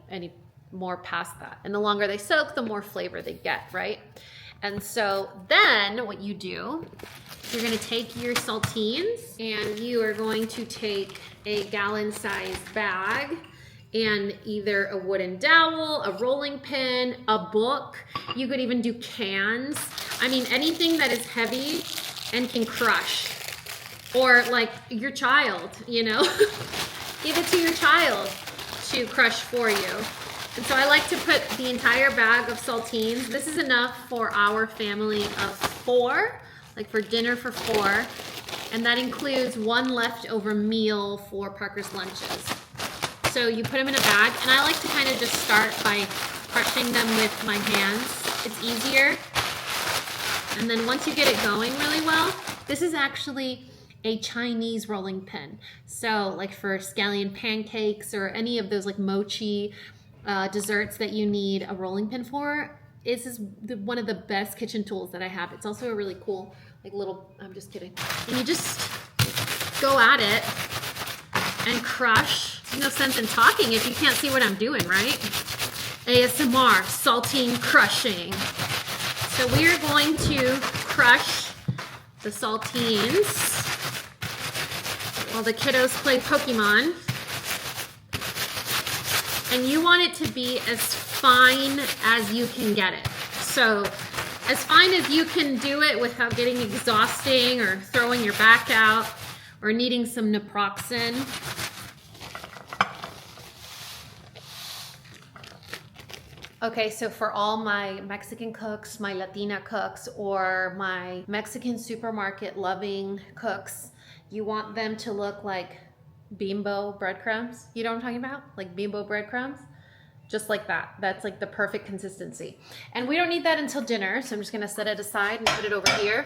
more past that. And the longer they soak, the more flavor they get, right? And so then what you do, you're gonna take your saltines and you are going to take a gallon-sized bag and either a wooden dowel, a rolling pin, a book. You could even do cans. I mean, anything that is heavy and can crush. Or like your child, you know? Give it to your child to crush for you. And so I like to put the entire bag of saltines. This is enough for our family of 4, like for dinner for 4. And that includes 1 leftover meal for Parker's lunches. So you put them in a bag, and I like to kind of just start by crushing them with my hands. It's easier. And then once you get it going really well, this is actually a Chinese rolling pin. So like for scallion pancakes or any of those like mochi desserts that you need a rolling pin for, this is one of the best kitchen tools that I have. It's also a really cool like little, I'm just kidding. And you just go at it and crush. There's no sense in talking if you can't see what I'm doing, right? ASMR, saltine crushing. So we are going to crush the saltines while the kiddos play Pokemon. And you want it to be as fine as you can get it. So as fine as you can do it without getting exhausting or throwing your back out or needing some naproxen. Okay, so for all my Mexican cooks, my Latina cooks, or my Mexican supermarket loving cooks, you want them to look like Bimbo breadcrumbs. You know what I'm talking about? Like Bimbo breadcrumbs? Just like that. That's like the perfect consistency. And we don't need that until dinner, so I'm just gonna set it aside and put it over here.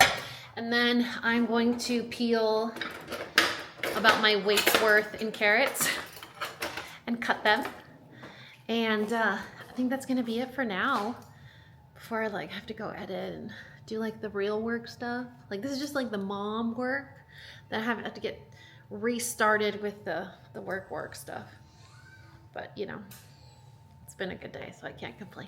And then I'm going to peel about my weight's worth in carrots and cut them. And I think that's gonna be it for now before I like have to go edit and do like the real work stuff. Like this is just like the mom work that I have to get restarted with the work stuff. But you know, it's been a good day, so I can't complain.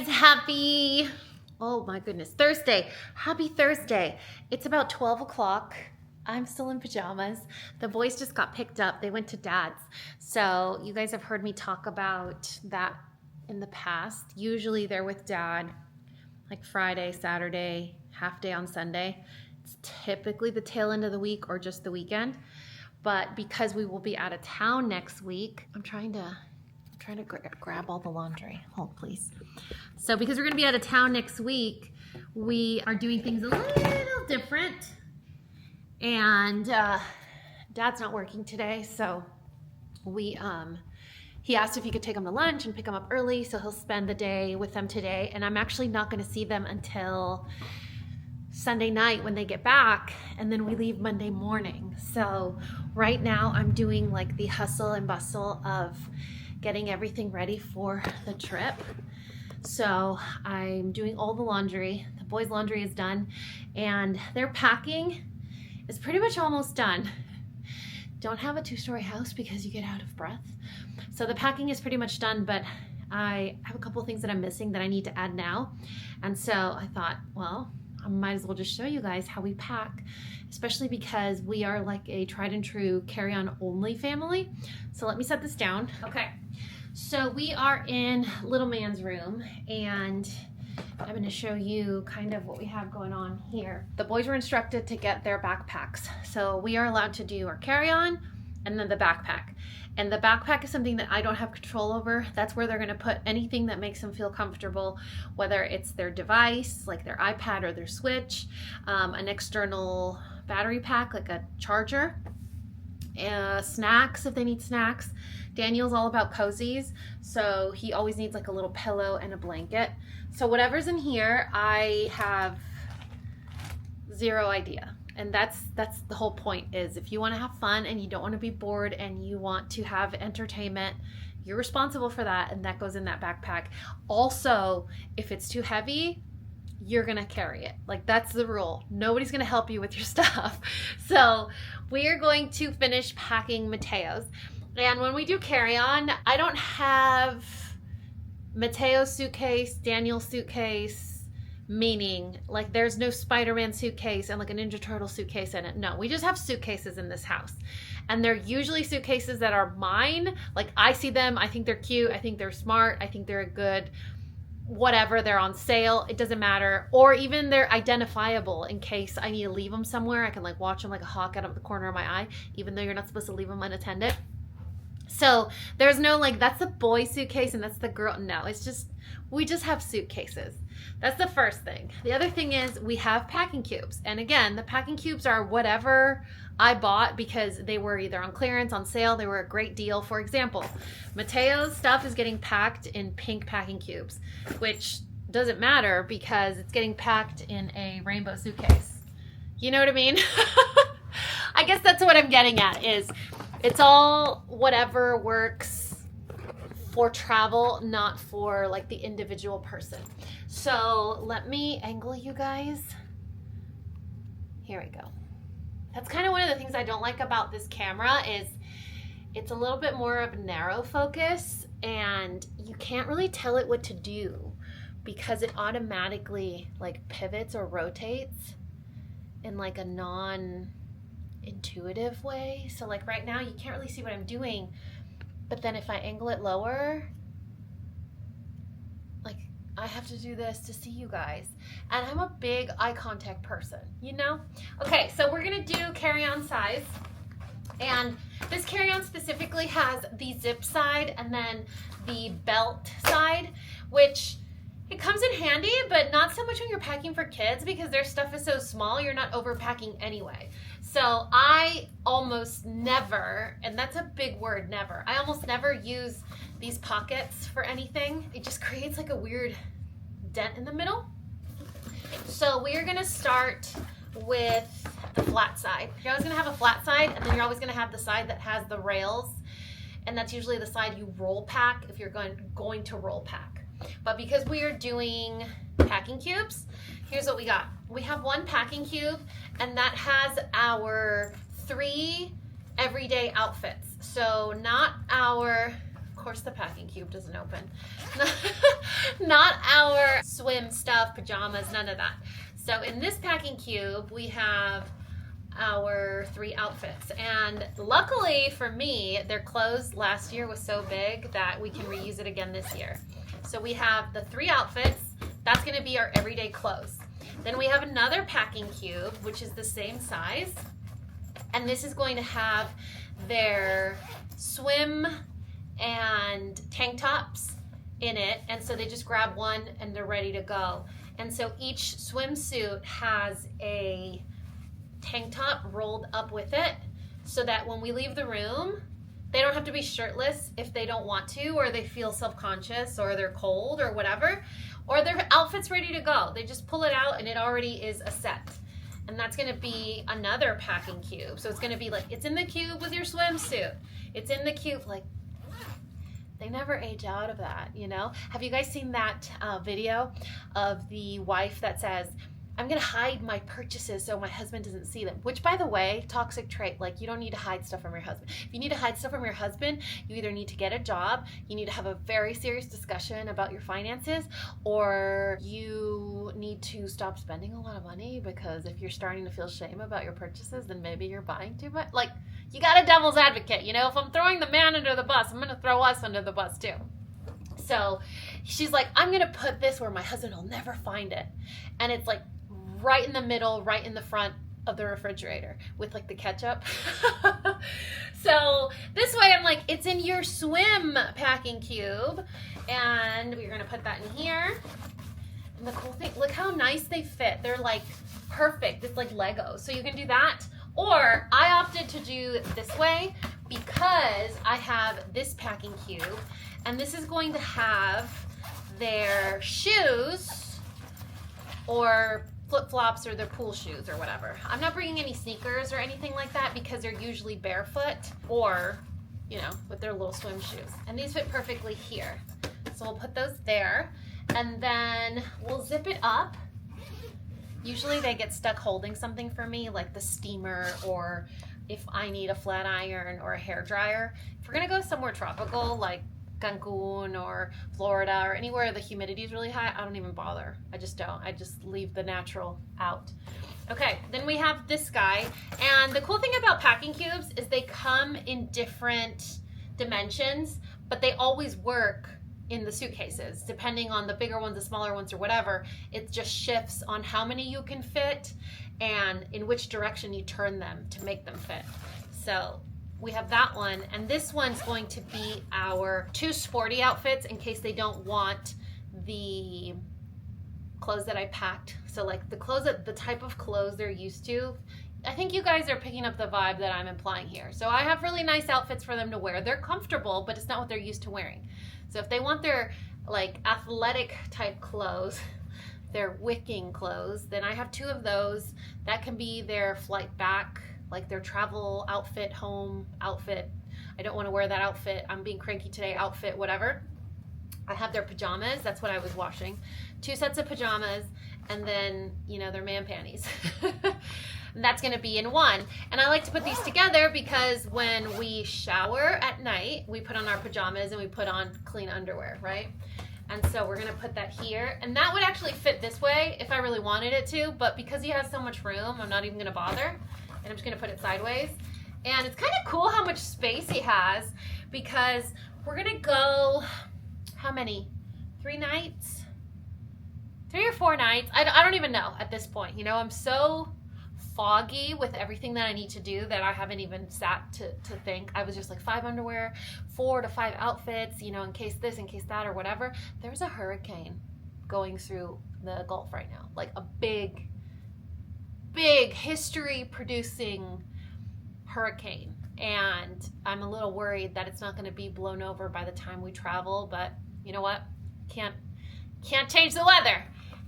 Happy, oh my goodness, Thursday. Happy Thursday. It's about 12 o'clock. I'm still in pajamas. The boys just got picked up. They went to dad's. So you guys have heard me talk about that in the past. Usually they're with dad like Friday, Saturday, half day on Sunday. It's typically the tail end of the week or just the weekend. But because we will be out of town next week, I'm trying to grab all the laundry. Hold, please. So because we're going to be out of town next week, we are doing things a little different. And Dad's not working today, so he asked if he could take them to lunch and pick them up early, so he'll spend the day with them today. And I'm actually not going to see them until Sunday night when they get back, and then we leave Monday morning. So right now I'm doing like the hustle and bustle of getting everything ready for the trip. So I'm doing all the laundry. The boys' laundry is done, and their packing is pretty much almost done. Don't have a 2-story house because you get out of breath. So the packing is pretty much done, but I have a couple of things that I'm missing that I need to add now. And so I thought, well, I might as well just show you guys how we pack, especially because we are like a tried and true carry-on only family. So let me set this down. Okay, so we are in little man's room, and I'm going to show you kind of what we have going on here. The boys were instructed to get their backpacks. So we are allowed to do our carry-on and then the backpack. And the backpack is something that I don't have control over. That's where they're going to put anything that makes them feel comfortable, whether it's their device, like their iPad or their Switch, an external battery pack, like a charger, snacks if they need snacks. Daniel's all about cozies, so he always needs like a little pillow and a blanket. So whatever's in here, I have zero idea. And that's the whole point, is if you want to have fun and you don't want to be bored and you want to have entertainment, you're responsible for that, and that goes in that backpack. Also, if it's too heavy, you're gonna carry it. Like, that's the rule. Nobody's gonna help you with your stuff. So we are going to finish packing Mateo's. And when we do carry-on, I don't have Mateo's suitcase, Daniel's suitcase, meaning like there's no Spider-Man suitcase and like a Ninja Turtle suitcase in it. No, we just have suitcases in this house. And they're usually suitcases that are mine. Like I see them, I think they're cute, I think they're smart, I think they're a good whatever, they're on sale, it doesn't matter. Or even they're identifiable in case I need to leave them somewhere. I can like watch them like a hawk out of the corner of my eye, even though you're not supposed to leave them unattended. So there's no like, that's the boy suitcase and that's the girl. No, it's just, we just have suitcases. That's the first thing. The other thing is we have packing cubes. And again, the packing cubes are whatever I bought because they were either on clearance, on sale, they were a great deal. For example, Mateo's stuff is getting packed in pink packing cubes, which doesn't matter because it's getting packed in a rainbow suitcase. You know what I mean? I guess that's what I'm getting at is it's all whatever works for travel, not for like the individual person. So let me angle you guys. Here we go. That's kind of one of the things I don't like about this camera is it's a little bit more of narrow focus and you can't really tell it what to do because it automatically like pivots or rotates in like a non-intuitive way. So like right now you can't really see what I'm doing, but then if I angle it lower, like I have to do this to see you guys. And I'm a big eye contact person, you know? Okay, so we're gonna do carry-on size. And this carry-on specifically has the zip side and then the belt side, which it comes in handy, but not so much when you're packing for kids because their stuff is so small, you're not overpacking anyway. So I almost never, and that's a big word, never. I almost never use these pockets for anything. It just creates like a weird dent in the middle. So we are gonna start with the flat side. You're always gonna have a flat side and then you're always gonna have the side that has the rails. And that's usually the side you roll pack if you're going to roll pack. But because we are doing packing cubes, here's what we got. We have one packing cube and that has our 3 everyday outfits. So not our, of course the packing cube doesn't open. Not our swim stuff, pajamas, none of that. So in this packing cube, we have our 3 outfits. And luckily for me, their clothes last year was so big that we can reuse it again this year. So we have the 3 outfits. That's gonna be our everyday clothes. Then we have another packing cube, which is the same size. And this is going to have their swim and tank tops in it. And so they just grab one and they're ready to go. And so each swimsuit has a tank top rolled up with it so that when we leave the room, they don't have to be shirtless if they don't want to, or they feel self-conscious, or they're cold, or whatever, or their outfit's ready to go. They just pull it out and it already is a set. And that's gonna be another packing cube. So it's gonna be like, it's in the cube with your swimsuit. It's in the cube, like, they never age out of that, you know? Have you guys seen that video of the wife that says, I'm gonna hide my purchases so my husband doesn't see them? Which, by the way, toxic trait. Like, you don't need to hide stuff from your husband. If you need to hide stuff from your husband, you either need to get a job, you need to have a very serious discussion about your finances, or you need to stop spending a lot of money, because if you're starting to feel shame about your purchases, then maybe you're buying too much. Like, you got a devil's advocate, you know? If I'm throwing the man under the bus, I'm gonna throw us under the bus too. So she's like, I'm gonna put this where my husband will never find it. And it's like right in the middle, right in the front of the refrigerator with like the ketchup. So this way I'm like, it's in your swim packing cube, and we're gonna put that in here. And the cool thing, look how nice they fit. They're like perfect. It's like Lego. So you can do that. Or I opted to do this way because I have this packing cube, and this is going to have their shoes or flip-flops or their pool shoes or whatever. I'm not bringing any sneakers or anything like that because they're usually barefoot or, you know, with their little swim shoes. And these fit perfectly here. So we'll put those there, and then we'll zip it up. Usually they get stuck holding something for me, like the steamer, or if I need a flat iron or a hair dryer. If we're gonna go somewhere tropical, like Cancun or Florida or anywhere the humidity is really high, I don't even bother. I just don't. I just leave the natural out. Okay, then we have this guy. And the cool thing about packing cubes is they come in different dimensions, but they always work in the suitcases, depending on the bigger ones, the smaller ones, or whatever. It just shifts on how many you can fit and in which direction you turn them to make them fit. So we have that one, and this one's going to be our 2 sporty outfits in case they don't want the clothes that I packed. So like the type of clothes they're used to. I think you guys are picking up the vibe that I'm implying here. So I have really nice outfits for them to wear. They're comfortable, but it's not what they're used to wearing. So if they want their like athletic type clothes, their wicking clothes, then I have 2 of those. That can be their flight back, like their travel outfit, home outfit. I don't want to wear that outfit, I'm being cranky today outfit, whatever. I have their pajamas, that's what I was washing. 2 sets of pajamas, and then, you know, their man panties. And that's gonna be in one. And I like to put these together because when we shower at night, we put on our pajamas and we put on clean underwear, right? And so we're gonna put that here. And that would actually fit this way if I really wanted it to, but because he has so much room, I'm not even gonna bother. And I'm just gonna put it sideways. And it's kind of cool how much space he has, because we're gonna go, how many? 3 nights? 3 or 4 nights? I don't even know at this point. You know, I'm so foggy with everything that I need to do that I haven't even sat to think. I was just like 5 underwear, 4 to 5 outfits, you know, in case this, in case that, or whatever. There's a hurricane going through the Gulf right now, like a big history producing hurricane. And I'm a little worried that it's not going to be blown over by the time we travel, but you know what? Can't change the weather.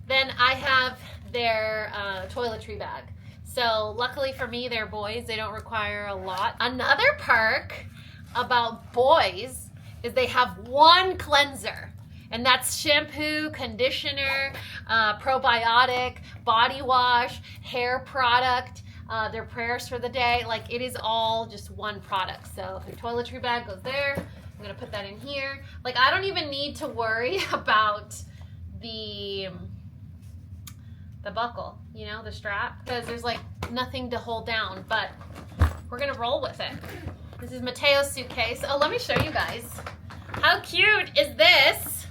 Then I have their toiletry bag. So luckily for me, they're boys. They don't require a lot. Another perk about boys is they have 1 cleanser. And that's shampoo, conditioner, probiotic, body wash, hair product, their prayers for the day. Like, it is all just 1 product. So the toiletry bag goes there. I'm gonna put that in here. Like, I don't even need to worry about the buckle, you know, the strap, because there's like nothing to hold down, but we're gonna roll with it. This is Mateo's suitcase. Oh, let me show you guys. How cute is this?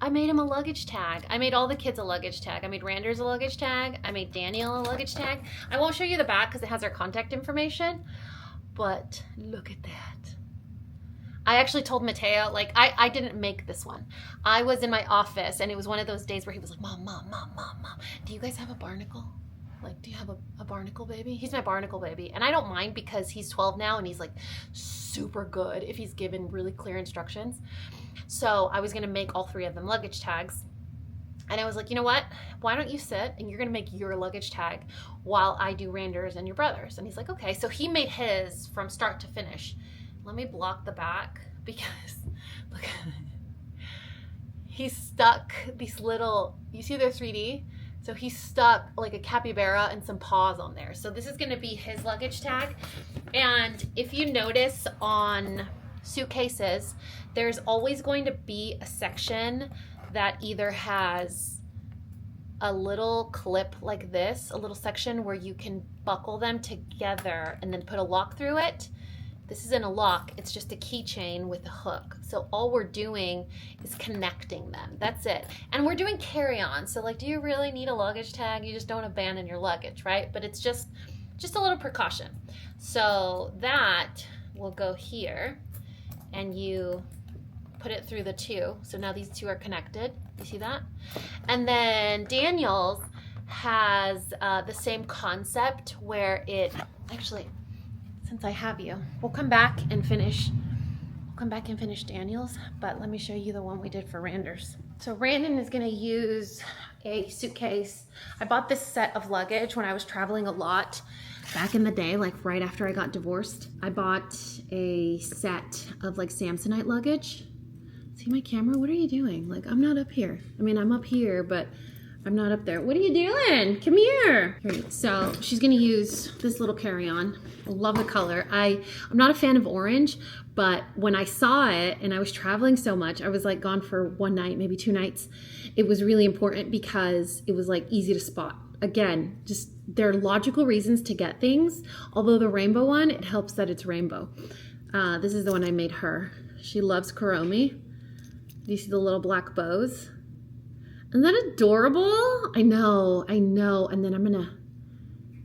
I made him a luggage tag. I made all the kids a luggage tag. I made Randers a luggage tag. I made Daniel a luggage tag. I won't show you the back because it has our contact information, but look at that. I actually told Mateo, like, I didn't make this one. I was in my office, and it was one of those days where he was like, Mom, do you guys have a barnacle? Like, do you have a barnacle baby? He's my barnacle baby. And I don't mind because he's 12 now, and he's like super good if he's given really clear instructions. So I was gonna make all 3 of them luggage tags. And I was like, you know what? Why don't you sit and you're gonna make your luggage tag while I do Randers and your brother's? And he's like, okay. So he made his from start to finish. Let me block the back because look, he's stuck these little, you see they're 3D? So he's stuck like a capybara and some paws on there. So this is gonna be his luggage tag. And if you notice on suitcases, there's always going to be a section that either has a little clip like this, a little section where you can buckle them together and then put a lock through it. This isn't a lock, it's just a keychain with a hook. So all we're doing is connecting them, that's it. And we're doing carry-on, so like, do you really need a luggage tag? You just don't abandon your luggage, right? But it's just a little precaution. So that will go here, and you put it through the 2. So now these 2 are connected, you see that? And then Daniel's has the same concept where it, actually, since I have you, we'll come back and finish Daniel's, but let me show you the one we did for Randers. So Randon is gonna use a suitcase. I bought this set of luggage when I was traveling a lot back in the day, like right after I got divorced. I bought a set of like Samsonite luggage. See my camera? What are you doing? Like, I'm not up here. I mean, I'm up here, but I'm not up there. What are you doing? Come here. So she's gonna use this little carry-on. I love the color. I'm not a fan of orange, but when I saw it and I was traveling so much, I was like gone for one night, maybe 2 nights. It was really important because it was like easy to spot. Again, just there are logical reasons to get things. Although the rainbow one, it helps that it's rainbow. This is the one I made her. She loves Kuromi. Do you see the little black bows? Isn't that adorable? I know. And then I'm gonna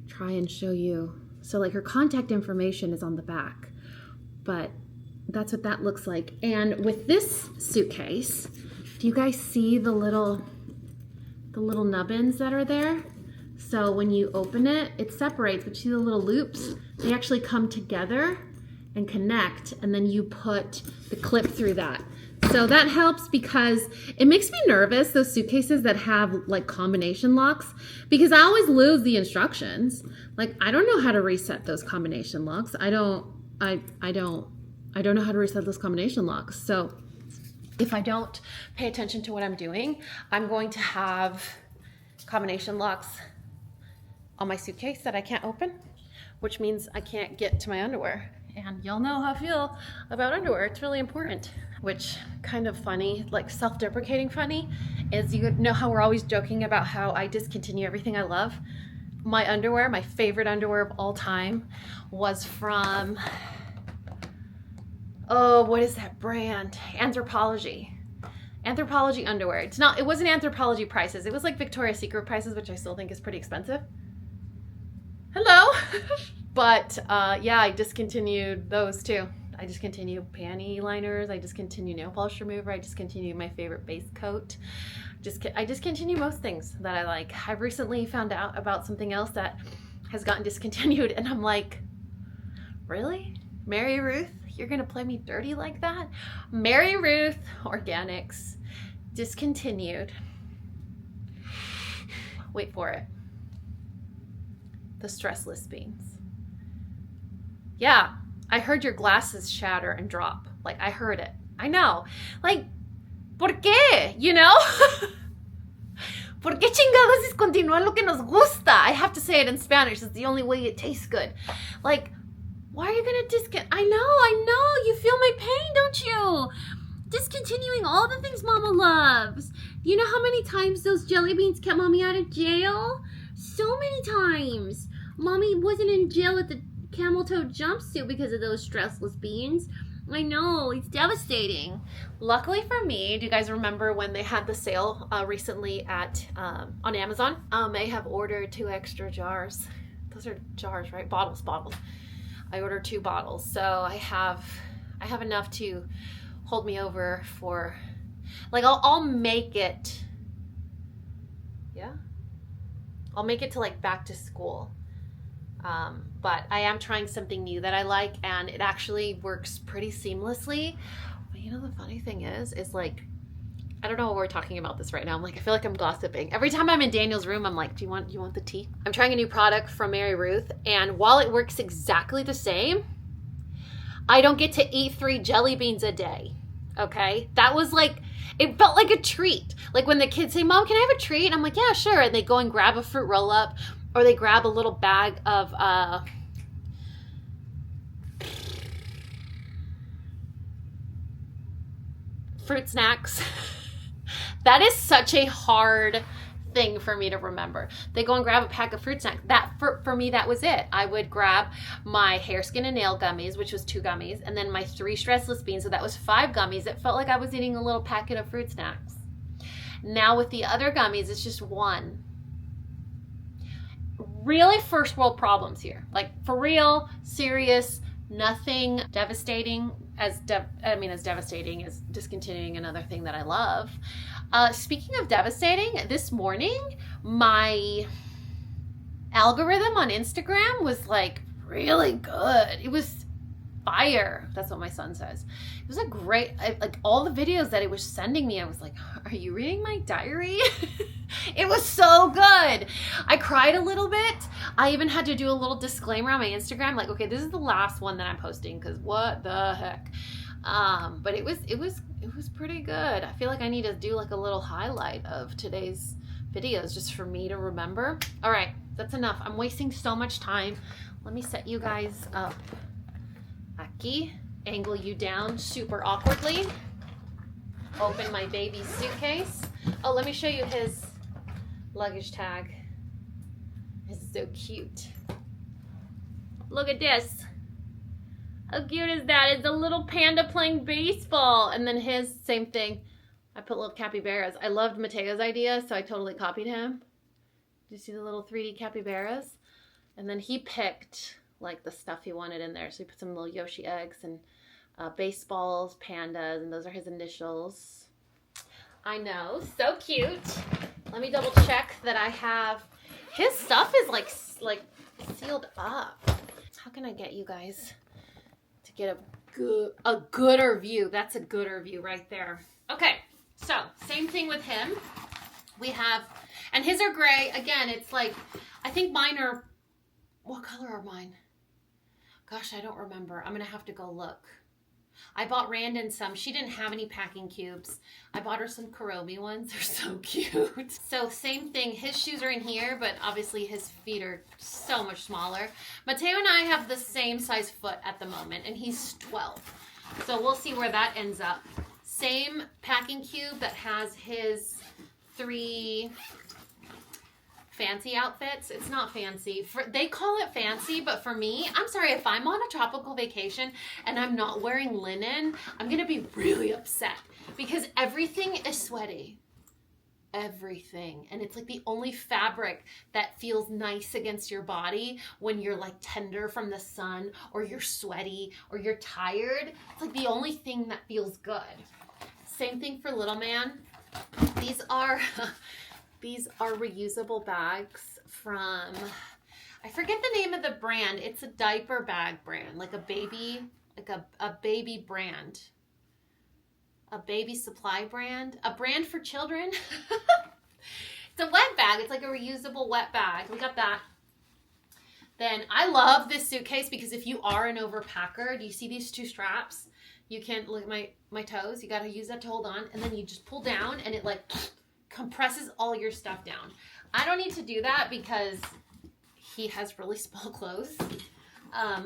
try and show you. So like her contact information is on the back, but that's what that looks like. And with this suitcase, do you guys see the little nubbins that are there? So when you open it, it separates, but see the little loops? They actually come together and connect, and then you put the clip through that. So that helps because it makes me nervous, those suitcases that have like combination locks, because I always lose the instructions. Like I don't know how to reset those combination locks. I don't know how to reset those combination locks. So if I don't pay attention to what I'm doing, I'm going to have combination locks on my suitcase that I can't open, which means I can't get to my underwear. And y'all know how I feel about underwear. It's really important. Which, kind of funny, like self-deprecating funny, is you know how we're always joking about how I discontinue everything I love? My underwear, my favorite underwear of all time, was from, oh, what is that brand? Anthropologie. Anthropologie underwear. It wasn't Anthropologie prices. It was like Victoria's Secret prices, which I still think is pretty expensive. Hello. But yeah, I discontinued those too. I discontinue panty liners. I discontinue nail polish remover. I discontinue my favorite base coat. I discontinue most things that I like. I've recently found out about something else that has gotten discontinued, and I'm like, really? Mary Ruth, you're gonna play me dirty like that? Mary Ruth Organics discontinued. Wait for it. The stressless beans. Yeah, I heard your glasses shatter and drop. Like, I heard it. I know. Like, ¿por qué? You know? ¿Por qué chingados descontinuar lo que nos gusta? I have to say it in Spanish. It's the only way it tastes good. Like, why are you gonna I know. You feel my pain, don't you? Discontinuing all the things Mama loves. Do you know how many times those jelly beans kept Mommy out of jail? So many times. Mommy wasn't in jail at the camel toe jumpsuit because of those stressless beans. I know, it's devastating. Luckily for me, do you guys remember when they had the sale recently at on Amazon? I have ordered 2 extra jars. Those are jars, right? Bottles. I ordered 2 bottles, so I have enough to hold me over for, like, I'll make it. Yeah, I'll make it to like back to school. But I am trying something new that I like, and it actually works pretty seamlessly. But you know, the funny thing is like, I don't know why we're talking about this right now. I'm like, I feel like I'm gossiping. Every time I'm in Daniel's room, I'm like, do you want the tea? I'm trying a new product from Mary Ruth, and while it works exactly the same, I don't get to eat 3 jelly beans a day. Okay? That was like, it felt like a treat. Like when the kids say, Mom, can I have a treat? I'm like, yeah, sure. And they go and grab a fruit roll up, or they grab a little bag of fruit snacks. That is such a hard thing for me to remember. They go and grab a pack of fruit snacks. That for me, that was it. I would grab my hair, skin, and nail gummies, which was 2 gummies, and then my 3 stressless beans, so that was 5 gummies. It felt like I was eating a little packet of fruit snacks. Now with the other gummies, it's just 1. Really first world problems here. Like, for real, serious, nothing devastating as devastating as discontinuing another thing that I love. Speaking of devastating, this morning my algorithm on Instagram was like really good. It was fire. That's what my son says. It was a great, like all the videos that it was sending me, I was like, are you reading my diary? It was so good. I cried a little bit. I even had to do a little disclaimer on my Instagram, like, okay, this is the last one that I'm posting, because what the heck. But it was pretty good. I feel like I need to do like a little highlight of today's videos just for me to remember. All right, that's enough. I'm wasting so much time. Let me set you guys up. Aquí, angle you down super awkwardly. Open my baby suitcase. Oh, let me show you his luggage tag. This is so cute. Look at this. How cute is that? It's a little panda playing baseball. And then his, same thing. I put little capybaras. I loved Mateo's idea, so I totally copied him. Do you see the little 3D capybaras? And then he picked like the stuff he wanted in there. So he put some little Yoshi eggs and baseballs, pandas, and those are his initials. I know, so cute. Let me double check that I have, his stuff is like sealed up. How can I get you guys to get a gooder view? That's a gooder view right there. Okay, so same thing with him. We have, and his are gray. Again, it's like, I think mine are, what color are mine? Gosh, I don't remember. I'm gonna have to go look. I bought Randon some. She didn't have any packing cubes. I bought her some Kuromi ones. They're so cute. So same thing. His shoes are in here, but obviously his feet are so much smaller. Mateo and I have the same size foot at the moment, and he's 12. So we'll see where that ends up. Same packing cube that has his 3 fancy outfits. It's not fancy. They call it fancy, but for me, I'm sorry, if I'm on a tropical vacation and I'm not wearing linen, I'm gonna be really upset because everything is sweaty. Everything. And it's like the only fabric that feels nice against your body when you're like tender from the sun or you're sweaty or you're tired. It's like the only thing that feels good. Same thing for little man. These are reusable bags from, I forget the name of the brand. It's a diaper bag brand, like a baby brand. A baby supply brand. A brand for children. It's a wet bag. It's like a reusable wet bag. We got that. Then I love this suitcase because if you are an overpacker, do you see these 2 straps? You can't, look at my toes. You got to use that to hold on. And then you just pull down and it like compresses all your stuff down. I don't need to do that because he has really small clothes.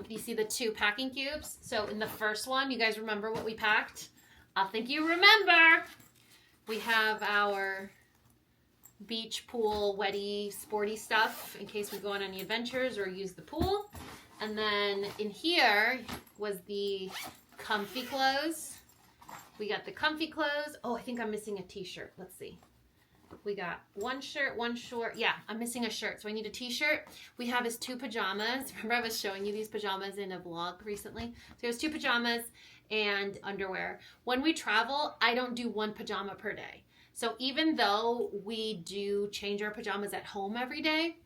You see the 2 packing cubes. So in the first one, you guys remember what we packed? I think you remember. We have our beach, pool, wetty, sporty stuff in case we go on any adventures or use the pool. And then in here was the comfy clothes. We got the comfy clothes. Oh, I think I'm missing a t-shirt. Let's see. We got 1 shirt, 1 short. Yeah, I'm missing a shirt, so I need a t-shirt. We have his 2 pajamas. Remember I was showing you these pajamas in a vlog recently? So he has 2 pajamas and underwear. When we travel, I don't do 1 pajama per day. So even though we do change our pajamas at home every day,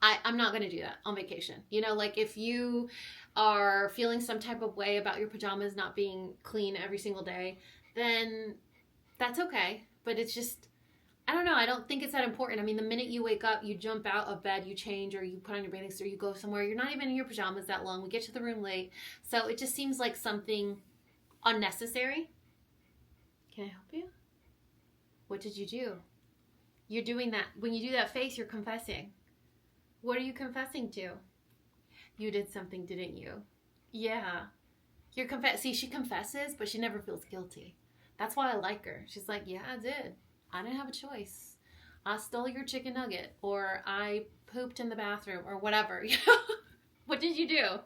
I'm not going to do that on vacation. You know, like if you are feeling some type of way about your pajamas not being clean every single day, then that's okay. But it's just, I don't know. I don't think it's that important. I mean, the minute you wake up, you jump out of bed, you change, or you put on your bathing suit, you go somewhere. You're not even in your pajamas that long. We get to the room late. So it just seems like something unnecessary. Can I help you? What did you do? You're doing that. When you do that face, you're confessing. What are you confessing to? You did something, didn't you? Yeah. You're See, she confesses, but she never feels guilty. That's why I like her. She's like, yeah, I did. I didn't have a choice. I stole your chicken nugget, or I pooped in the bathroom, or whatever. What did you do?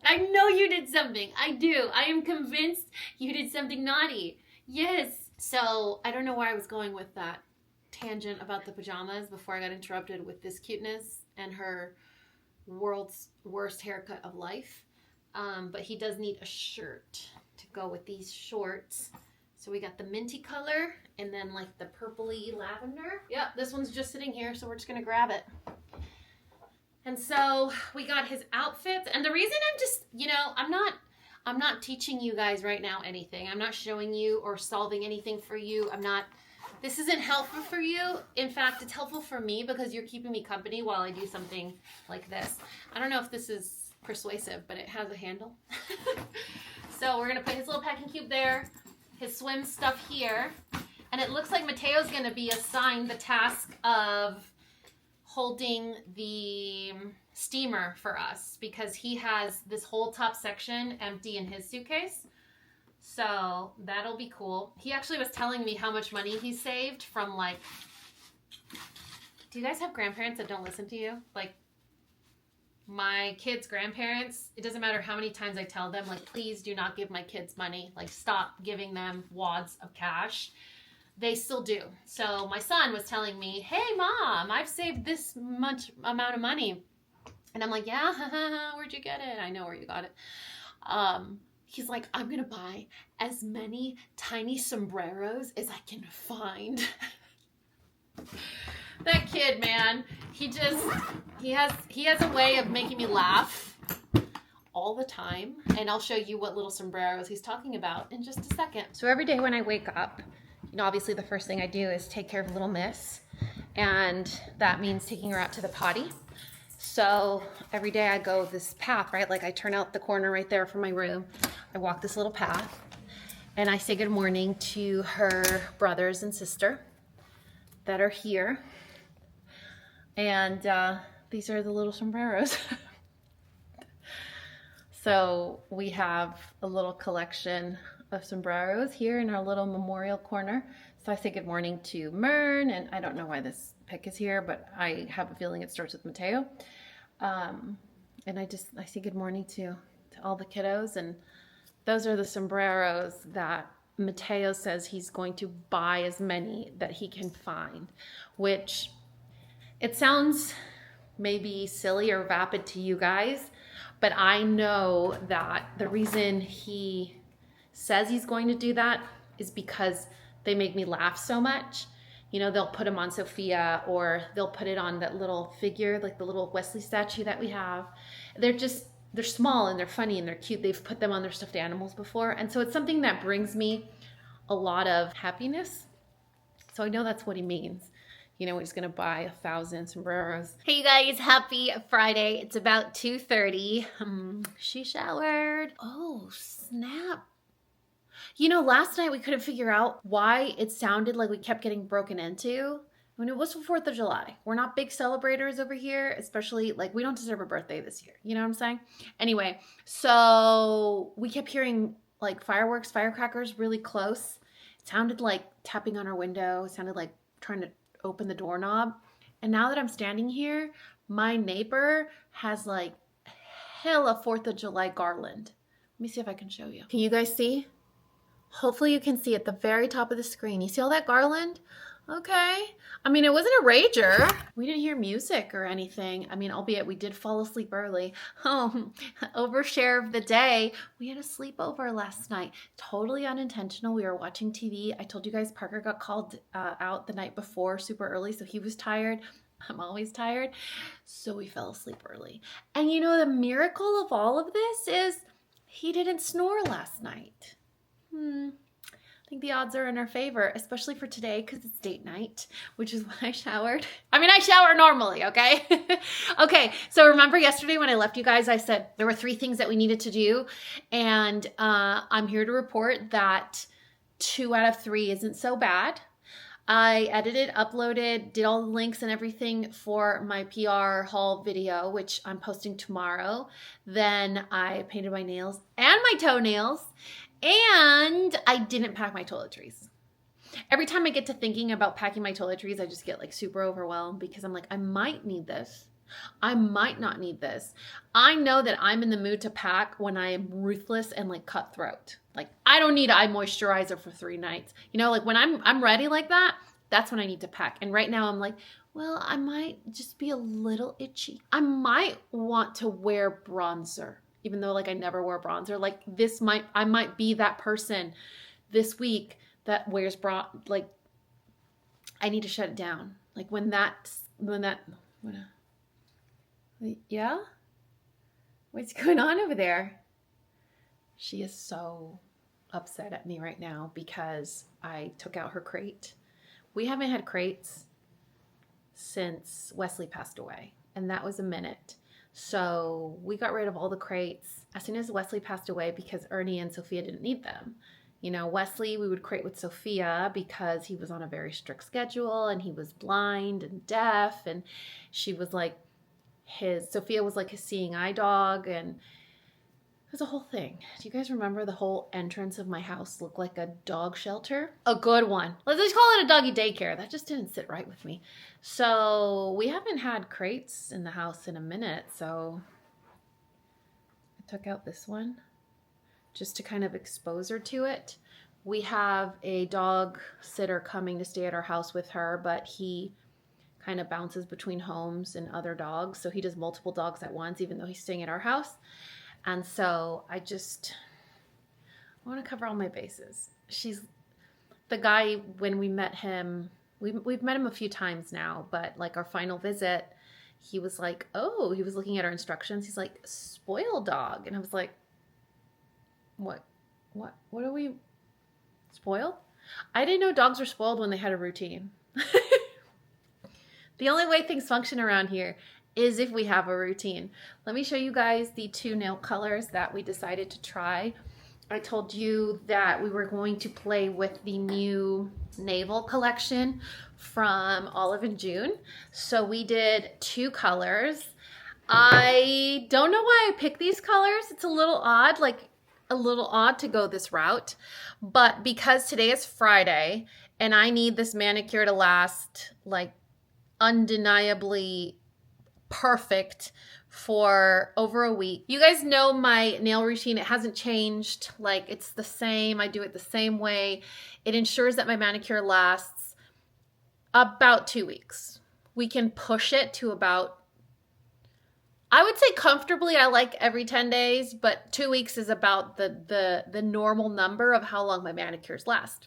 I know you did something. I do. I am convinced you did something naughty. Yes. So I don't know where I was going with that tangent about the pajamas before I got interrupted with this cuteness and her world's worst haircut of life. But he does need a shirt to go with these shorts. So we got the minty color and then like the purpley lavender. Yep, this one's just sitting here, so we're just gonna grab it. And so we got his outfits. And the reason I'm just, you know, I'm not teaching you guys right now anything. I'm not showing you or solving anything for you. This isn't helpful for you. In fact, it's helpful for me because you're keeping me company while I do something like this. I don't know if this is persuasive, but it has a handle. So we're gonna put his little packing cube there, his swim stuff here, And it looks like Mateo's going to be assigned the task of holding the steamer for us because he has this whole top section empty in his suitcase. So that'll be cool. He actually was telling me how much money he saved from, like, do you guys have grandparents that don't listen to you? Like, my kids' grandparents, it doesn't matter how many times I tell them, like, please do not give my kids money. Like, stop giving them wads of cash. They still do. So my son was telling me, hey, Mom, I've saved this much amount of money. And I'm like, yeah, where'd you get it? I know where you got it. He's like, I'm going to buy as many tiny sombreros as I can find. That kid, man, he has a way of making me laugh all the time. And I'll show you what little sombreros he's talking about in just a second. So every day when I wake up, you know, obviously the first thing I do is take care of little miss. And that means taking her out to the potty. So every day I go this path, right? Like I turn out the corner right there from my room. I walk this little path and I say good morning to her brothers and sister that are here. And these are the little sombreros. So we have a little collection of sombreros here in our little memorial corner. So I say good morning to Mern, and I don't know why this pic is here, but I have a feeling it starts with Mateo. And I say good morning to all the kiddos, and those are the sombreros that Mateo says he's going to buy as many that he can find, which it sounds maybe silly or vapid to you guys, but I know that the reason he says he's going to do that is because they make me laugh so much. You know, they'll put them on Sophia, or they'll put it on that little figure, like the little Wesley statue that we have. They're small and they're funny and they're cute. They've put them on their stuffed animals before. And so it's something that brings me a lot of happiness. So I know that's what he means. You know, he's gonna buy 1,000 sombreros. Hey you guys, happy Friday. It's about 2:30. She showered. Oh, snap. You know, last night we couldn't figure out why it sounded like we kept getting broken into. When it was the 4th of July. We're not big celebrators over here, especially, like, we don't deserve a birthday this year. You know what I'm saying? Anyway, so we kept hearing, like, fireworks, firecrackers really close. It sounded like tapping on our window. It sounded like trying to open the doorknob. And now that I'm standing here, my neighbor has, like, hella 4th of July garland. Let me see if I can show you. Can you guys see? Hopefully you can see at the very top of the screen. You see all that garland? Okay. I mean, it wasn't a rager. We didn't hear music or anything. I mean, albeit we did fall asleep early. Overshare of the day. We had a sleepover last night. Totally unintentional. We were watching TV. I told you guys Parker got called out the night before super early, so he was tired. I'm always tired. So we fell asleep early. And you know, the miracle of all of this is he didn't snore last night. I think the odds are in our favor, especially for today because it's date night, which is when I showered. I mean, I shower normally, okay? Okay, so remember yesterday when I left you guys, I said there were 3 things that we needed to do, and I'm here to report that 2 out of 3 isn't so bad. I edited, uploaded, did all the links and everything for my PR haul video, which I'm posting tomorrow. Then I painted my nails and my toenails. And I didn't pack my toiletries. Every time I get to thinking about packing my toiletries, I just get like super overwhelmed because I'm like, I might need this. I might not need this. I know that I'm in the mood to pack when I am ruthless and like cutthroat. Like I don't need eye moisturizer for 3 nights. You know, like when I'm ready like that, that's when I need to pack. And right now I'm like, well, I might just be a little itchy. I might want to wear bronzer. Even though like I never wear bronzer, like I might be that person this week that wears like I need to shut it down. Like yeah? What's going on over there? She is so upset at me right now because I took out her crate. We haven't had crates since Wesley passed away, and that was a minute. So we got rid of all the crates as soon as Wesley passed away because Ernie and Sophia didn't need them. You know, Wesley, we would crate with Sophia because he was on a very strict schedule and he was blind and deaf, and she was like Sophia was like his seeing eye dog, and it was a whole thing. Do you guys remember the whole entrance of my house looked like a dog shelter? A good one. Let's just call it a doggy daycare. That just didn't sit right with me. So we haven't had crates in the house in a minute, so I took out this one just to kind of expose her to it. We have a dog sitter coming to stay at our house with her, but he kind of bounces between homes and other dogs. So he does multiple dogs at once, even though he's staying at our house. And so I want to cover all my bases. She's the guy, when we met him, we've met him a few times now, but like our final visit, he was like, oh, he was looking at our instructions. He's like, spoiled dog. And I was like, what are we, spoiled? I didn't know dogs were spoiled when they had a routine. The only way things function around here is if we have a routine. Let me show you guys the 2 nail colors that we decided to try. I told you that we were going to play with the new navel collection from Olive and June. So we did 2 colors. I don't know why I picked these colors. It's a little odd, to go this route, but because today is Friday and I need this manicure to last like undeniably perfect for over a week. You guys know my nail routine. It hasn't changed. Like, it's the same. I do it the same way. It ensures that my manicure lasts about 2 weeks. We can push it to about, I would say comfortably, I like every 10 days, but 2 weeks is about the normal number of how long my manicures last.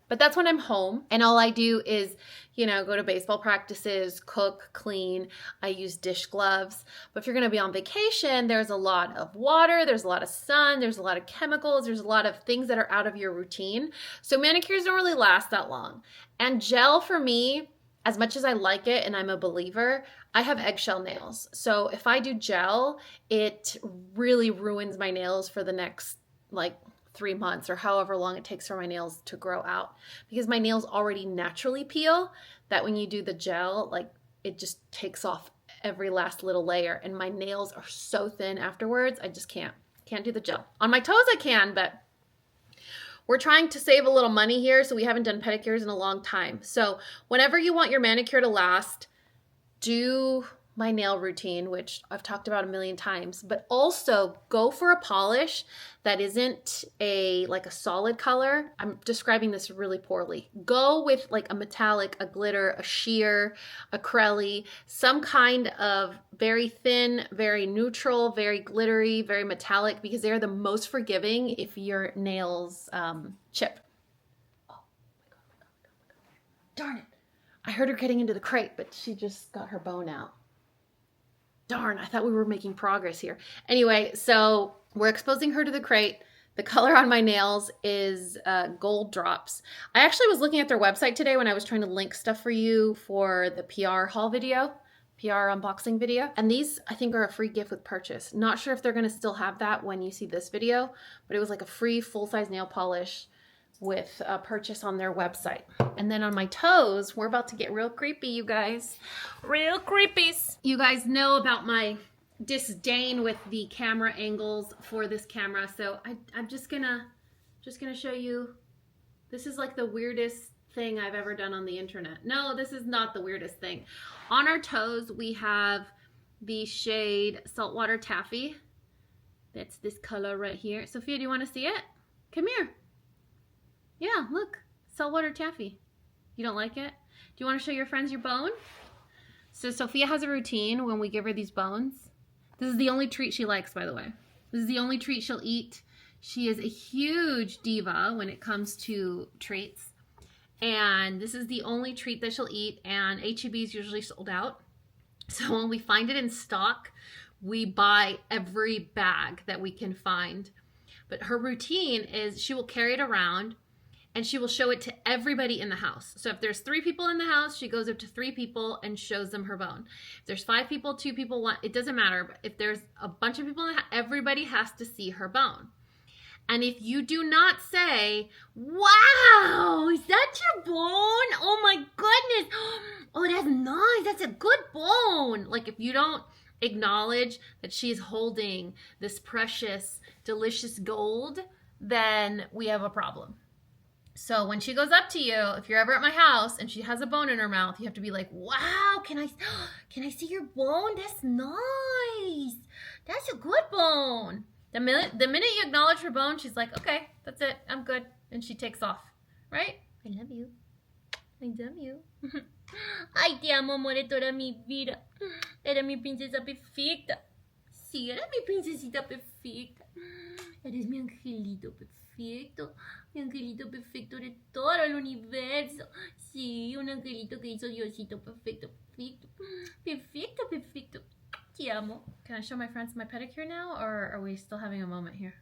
But that's when I'm home and all I do is, you know, go to baseball practices, cook, clean. I use dish gloves. But if you're going to be on vacation, there's a lot of water, there's a lot of sun, there's a lot of chemicals, there's a lot of things that are out of your routine. So manicures don't really last that long. And gel for me, as much as I like it and I'm a believer, I have eggshell nails. So if I do gel, it really ruins my nails for the next 3 months or however long it takes for my nails to grow out, because my nails already naturally peel, that when you do the gel, it just takes off every last little layer, and my nails are so thin afterwards. I just can't do the gel. On my toes I can, but we're trying to save a little money here, so we haven't done pedicures in a long time. So whenever you want your manicure to last, do my nail routine, which I've talked about a million times, but also go for a polish that isn't a solid color. I'm describing this really poorly. Go with a metallic, a glitter, a sheer, a crelly, some kind of very thin, very neutral, very glittery, very metallic, because they're the most forgiving if your nails chip. Oh my God. Darn it. I heard her getting into the crate, but she just got her bone out. Darn, I thought we were making progress here. Anyway, so we're exposing her to the crate. The color on my nails is Gold Drops. I actually was looking at their website today when I was trying to link stuff for you for the PR haul video, PR unboxing video. And these, I think, are a free gift with purchase. Not sure if they're going to still have that when you see this video, but it was like a free full-size nail polish with a purchase on their website. And then on my toes, we're about to get real creepy, you guys. Real creepies. You guys know about my disdain with the camera angles for this camera, so I'm just gonna show you. This is like the weirdest thing I've ever done on the internet. No, this is not the weirdest thing. On our toes, we have the shade Saltwater Taffy. That's this color right here. Sophia, do you want to see it? Come here. Yeah, look, Saltwater Taffy. You don't like it? Do you want to show your friends your bone? So Sophia has a routine when we give her these bones. This is the only treat she likes, by the way. This is the only treat she'll eat. She is a huge diva when it comes to treats. And this is the only treat that she'll eat, and H-E-B is usually sold out. So when we find it in stock, we buy every bag that we can find. But her routine is she will carry it around, and she will show it to everybody in the house. So if there's 3 people in the house, she goes up to 3 people and shows them her bone. If there's 5 people, 2 people, 1, it doesn't matter. But if there's a bunch of people in the house, everybody has to see her bone. And if you do not say, wow, is that your bone? Oh my goodness. Oh, that's nice. That's a good bone. Like if you don't acknowledge that she's holding this precious, delicious gold, then we have a problem. So when she goes up to you, if you're ever at my house and she has a bone in her mouth, you have to be like, wow, can I see your bone? That's nice. That's a good bone. The minute you acknowledge her bone, she's like, okay, that's it. I'm good. And she takes off, right? I love you. I love you. Ay, te amo, amor, toda mi vida. Eres mi princesa perfecta. Sí, eres mi princesita perfecta. Eres mi angelito perfecto. Mi angelito perfecto de todo el universo. Sí, un angelito que hizo Diosito perfecto, perfecto. Perfecto, perfecto. Te amo. Can I show my friends my pedicure now, or are we still having a moment here?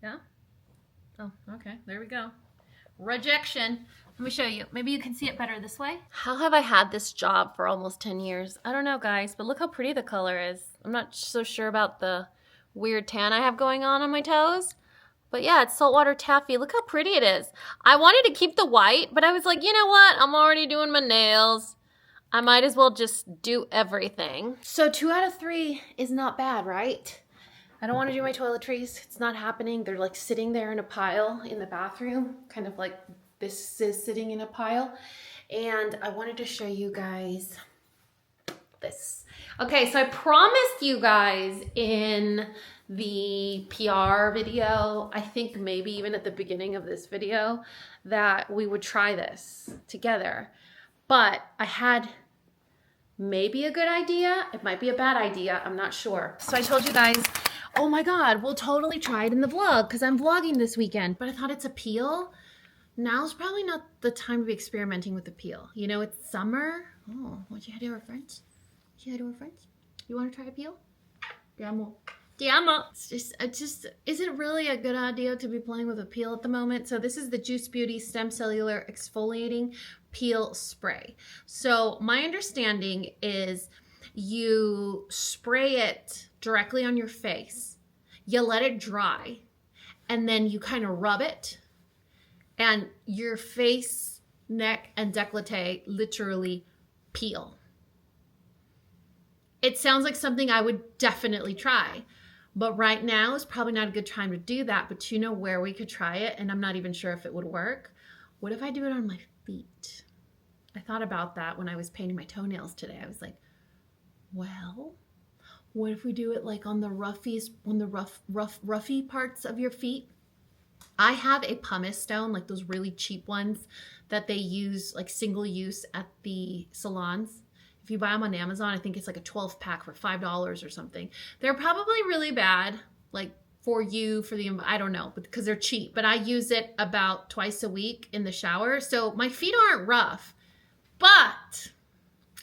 Yeah? Oh, okay. There we go. Rejection. Let me show you. Maybe you can see it better this way. How have I had this job for almost 10 years? I don't know, guys, but look how pretty the color is. I'm not so sure about the weird tan I have going on my toes. But yeah, it's saltwater taffy. Look how pretty it is. I wanted to keep the white, but I was like, you know what? I'm already doing my nails. I might as well just do everything. So 2 out of 3 is not bad, right? I don't want to do my toiletries. It's not happening. They're like sitting there in a pile in the bathroom, kind of like this is sitting in a pile. And I wanted to show you guys this. Okay, so I promised you guys in the PR video, I think maybe even at the beginning of this video, that we would try this together. But I had maybe a good idea. It might be a bad idea. I'm not sure. So I told you guys, oh my God, we'll totally try it in the vlog because I'm vlogging this weekend. But I thought it's a peel. Now's probably not the time to be experimenting with the peel. You know, it's summer. Oh, what you had to our friends? You had to our friends? You want to try a peel? Te amo. Te amo. It just isn't really a good idea to be playing with a peel at the moment. So this is the Juice Beauty Stem Cellular Exfoliating Peel Spray. So my understanding is you spray it directly on your face. You let it dry. And then you kind of rub it. And your face, neck, and décolleté literally peel. It sounds like something I would definitely try. But right now is probably not a good time to do that. But you know where we could try it, and I'm not even sure if it would work. What if I do it on my feet? I thought about that when I was painting my toenails today. I was like, well, what if we do it like on the roughies, on the roughy parts of your feet? I have a pumice stone, like those really cheap ones that they use like single use at the salons. If you buy them on Amazon, I think it's like a 12 pack for $5 or something. They're probably really bad, like for you, for the, I don't know, because they're cheap, but I use it about twice a week in the shower. So my feet aren't rough, but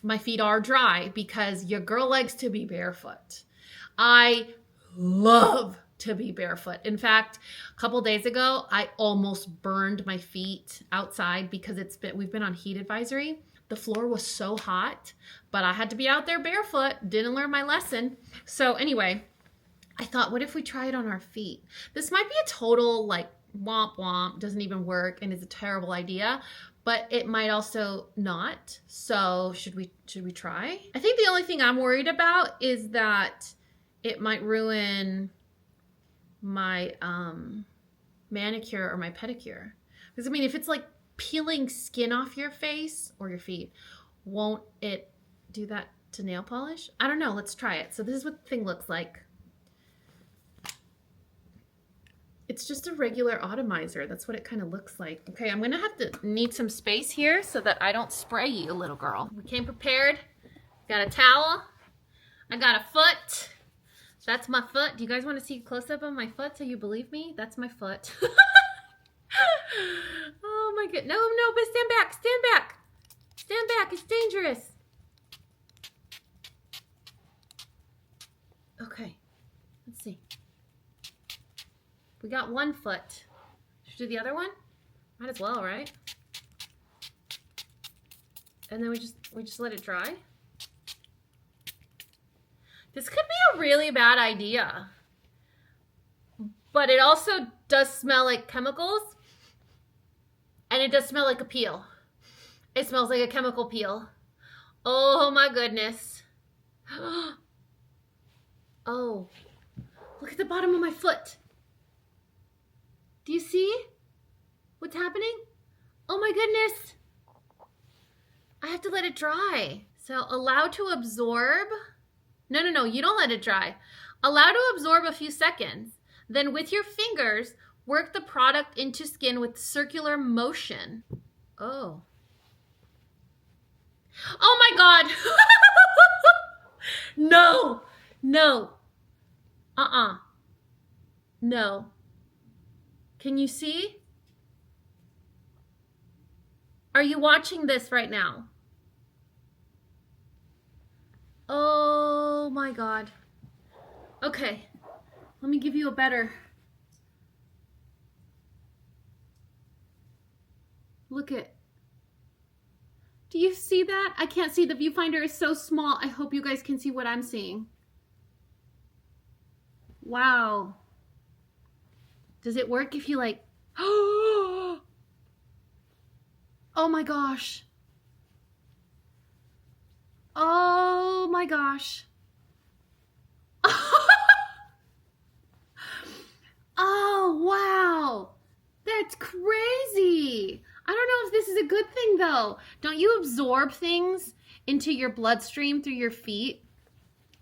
my feet are dry because your girl likes to be barefoot. I love to be barefoot. In fact, a couple days ago, I almost burned my feet outside because we've been on heat advisory. The floor was so hot, but I had to be out there barefoot. Didn't learn my lesson. So anyway, I thought, what if we try it on our feet? This might be a total like womp womp, doesn't even work, and is a terrible idea, but it might also not. So should we try? I think the only thing I'm worried about is that it might ruin my manicure or my pedicure. Because I mean, if it's like peeling skin off your face or your feet, won't it do that to nail polish? I don't know. Let's try it. So this is what the thing looks like. It's just a regular atomizer. That's what it kind of looks like. Okay, I'm gonna have to need some space here so that I don't spray you, little girl. We came prepared. Got a towel. I got a foot. That's my foot. Do you guys want to see a close-up of my foot so you believe me? That's my foot. Oh my god. No, but stand back. Stand back. Stand back. It's dangerous. Okay. Let's see. We got one foot. Should we do the other one? Might as well, right? And then we just let it dry. This could be a really bad idea. But it also does smell like chemicals. And it does smell like a peel. It smells like a chemical peel. Oh my goodness. Oh, look at the bottom of my foot. Do you see what's happening? Oh my goodness. I have to let it dry. So allow to absorb. No, you don't let it dry. Allow to absorb a few seconds. Then with your fingers, work the product into skin with circular motion. Oh. Oh my God. No. No. Can you see? Are you watching this right now? Oh my God. Okay. Let me give you a better. Look at. Do you see that? I can't see. The viewfinder is so small. I hope you guys can see what I'm seeing. Wow. Does it work if you like, oh my gosh. Oh my gosh. Oh, wow. That's crazy. I don't know if this is a good thing though. Don't you absorb things into your bloodstream through your feet?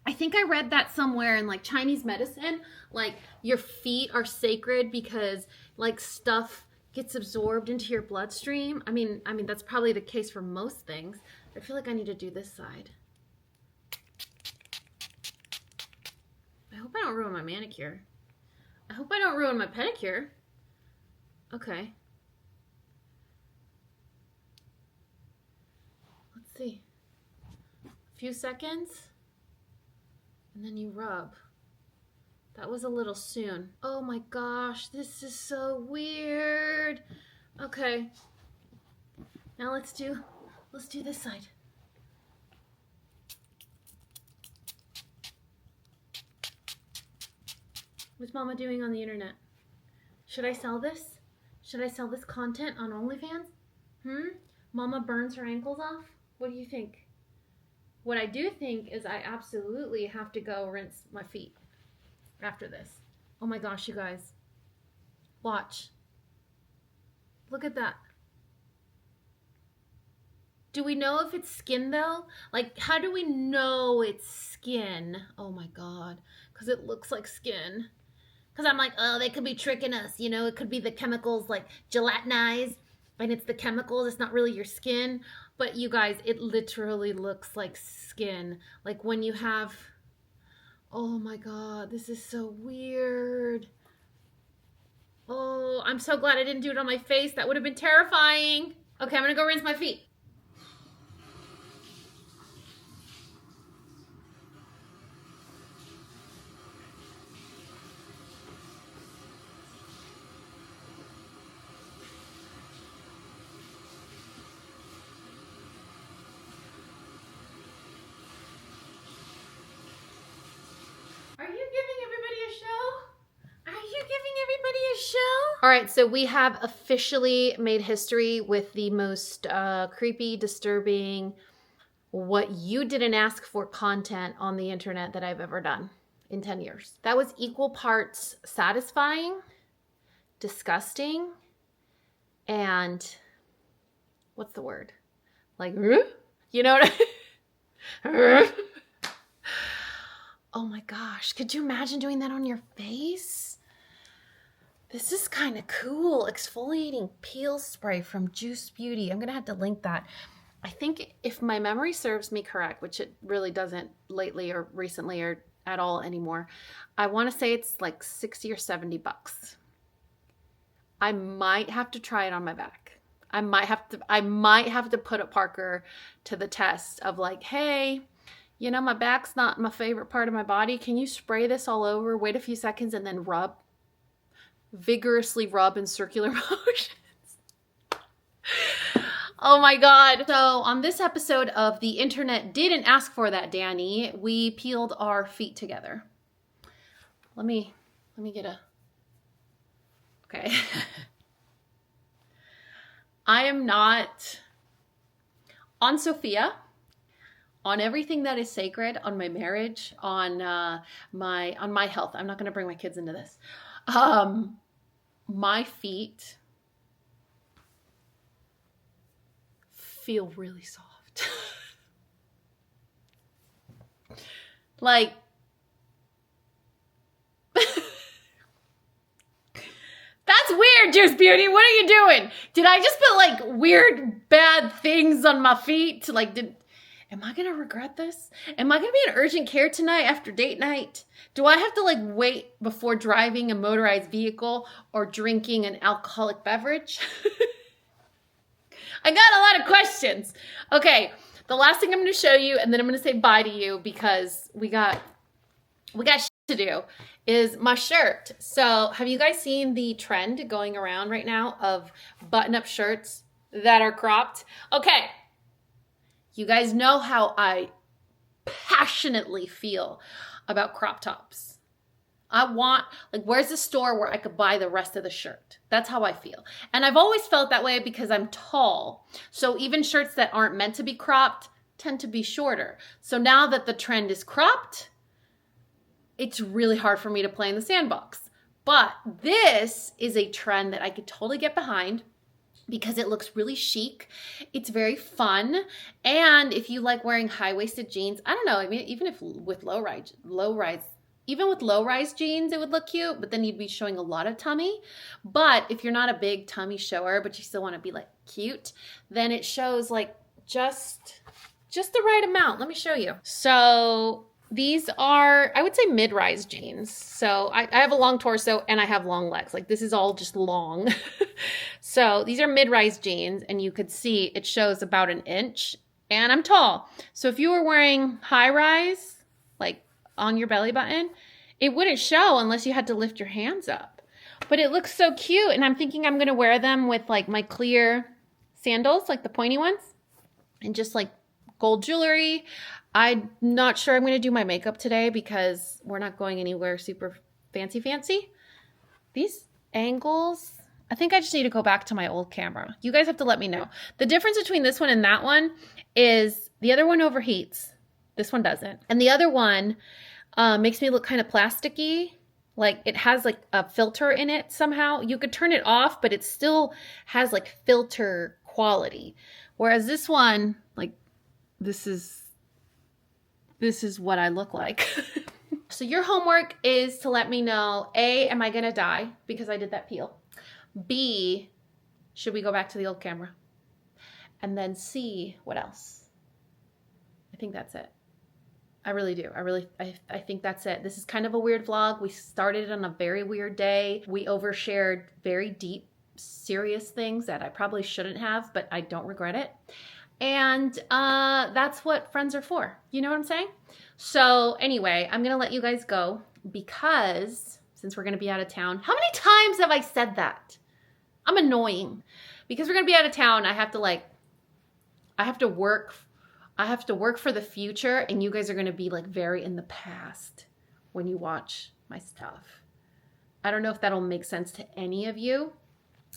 I think I read that somewhere in like Chinese medicine, like your feet are sacred because like stuff gets absorbed into your bloodstream. I mean, that's probably the case for most things. I feel like I need to do this side. I hope I don't ruin my manicure. I hope I don't ruin my pedicure. Okay. Let's see. A few seconds. And then you rub. That was a little soon. Oh my gosh, this is so weird. Okay. Now let's do this side. What's Mama doing on the internet? Should I sell this? Should I sell this content on OnlyFans? Mama burns her ankles off? What do you think? What I do think is I absolutely have to go rinse my feet after this. Oh my gosh, you guys. Watch. Look at that. Do we know if it's skin though? Like, how do we know it's skin? Oh my God. Because it looks like skin. Because I'm like, oh, they could be tricking us. You know, it could be the chemicals like gelatinized. And it's the chemicals. It's not really your skin. But you guys, it literally looks like skin. Like when you have... Oh my God, this is so weird. Oh, I'm so glad I didn't do it on my face. That would have been terrifying. Okay, I'm gonna go rinse my feet. All right, so we have officially made history with the most creepy, disturbing, what you didn't ask for content on the internet that I've ever done in 10 years. That was equal parts satisfying, disgusting, and what's the word? Like, you know what I Oh my gosh, could you imagine doing that on your face? This is kind of cool. Exfoliating peel spray from Juice Beauty. I'm going to have to link that. I think if my memory serves me correct, which it really doesn't lately or recently or at all anymore, I want to say it's like 60 or 70 bucks. I might have to try it on my back. I might have to put a Parker to the test of like, hey, you know, my back's not my favorite part of my body. Can you spray this all over, wait a few seconds, and then rub? Vigorously rub in circular motions. Oh my God. So on this episode of The Internet Didn't Ask For That, Danny, we peeled our feet together. Let me get a Okay. I am not on Sophia, on everything that is sacred, on my marriage, on my health. I'm not going to bring my kids into this. My feet feel really soft. Like, that's weird, Juice Beauty. What are you doing? Did I just put like weird, bad things on my feet? Like, am I going to regret this? Am I going to be in urgent care tonight after date night? Do I have to like wait before driving a motorized vehicle or drinking an alcoholic beverage? I got a lot of questions. Okay, the last thing I'm going to show you, and then I'm going to say bye to you because we got shit to do, is my shirt. So have you guys seen the trend going around right now of button-up shirts that are cropped? Okay. You guys know how I passionately feel about crop tops. I want, like, where's the store where I could buy the rest of the shirt? That's how I feel. And I've always felt that way because I'm tall. So even shirts that aren't meant to be cropped tend to be shorter. So now that the trend is cropped, it's really hard for me to play in the sandbox. But this is a trend that I could totally get behind because it looks really chic. It's very fun. And if you like wearing high-waisted jeans, I don't know, I mean, even if with low-rise jeans, it would look cute, but then you'd be showing a lot of tummy. But if you're not a big tummy shower, but you still want to be like cute, then it shows like just the right amount. Let me show you. So these are, I would say, mid-rise jeans. So I have a long torso and I have long legs. Like, this is all just long. So these are mid-rise jeans, and you could see it shows about an inch, and I'm tall. So if you were wearing high-rise, like on your belly button, it wouldn't show unless you had to lift your hands up. But it looks so cute, and I'm thinking I'm going to wear them with like my clear sandals, like the pointy ones, and just like gold jewelry. I'm not sure I'm going to do my makeup today because we're not going anywhere super fancy. These angles, I think I just need to go back to my old camera. You guys have to let me know. The difference between this one and that one is the other one overheats. This one doesn't. And the other one makes me look kind of plasticky. Like, it has like a filter in it somehow. You could turn it off, but it still has like filter quality. Whereas this one, like, this is what I look like. So your homework is to let me know, A, am I going to die because I did that peel? B, should we go back to the old camera? And then C, what else? I think that's it. I really do. I think that's it. This is kind of a weird vlog. We started on a very weird day. We overshared very deep, serious things that I probably shouldn't have, but I don't regret it. And that's what friends are for. You know what I'm saying? So anyway, I'm going to let you guys go because since we're going to be out of town, how many times have I said that? I'm annoying. Because we're going to be out of town, I have to work for the future, and you guys are going to be like very in the past when you watch my stuff. I don't know if that'll make sense to any of you,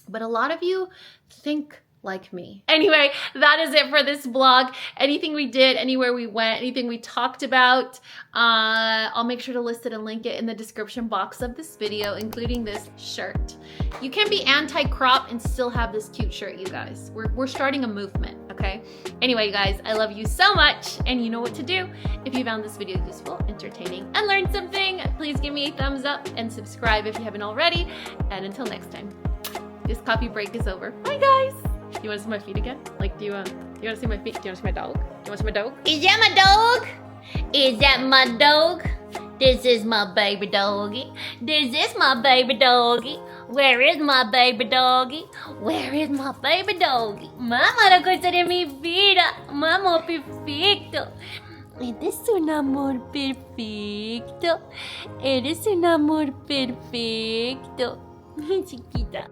but a lot of you think like me. Anyway, that is it for this vlog. Anything we did, anywhere we went, anything we talked about, I'll make sure to list it and link it in the description box of this video, including this shirt. You can be anti-crop and still have this cute shirt, you guys. We're starting a movement, okay? Anyway, guys, I love you so much, and you know what to do. If you found this video useful, entertaining, and learned something, please give me a thumbs up and subscribe if you haven't already. And until next time, this coffee break is over. Bye, guys. Do you want to see my feet again? Like, do you want to see my feet? Do you want to see my dog? Do you want to see my dog? Is that my dog? Is that my dog? This is my baby doggy. This is my baby doggy. Where is my baby doggy? Where is my baby doggy? Mamma, la cosa de mi vida. Mamma, perfecto. Eres un amor perfecto. Eres un amor perfecto. Chiquita.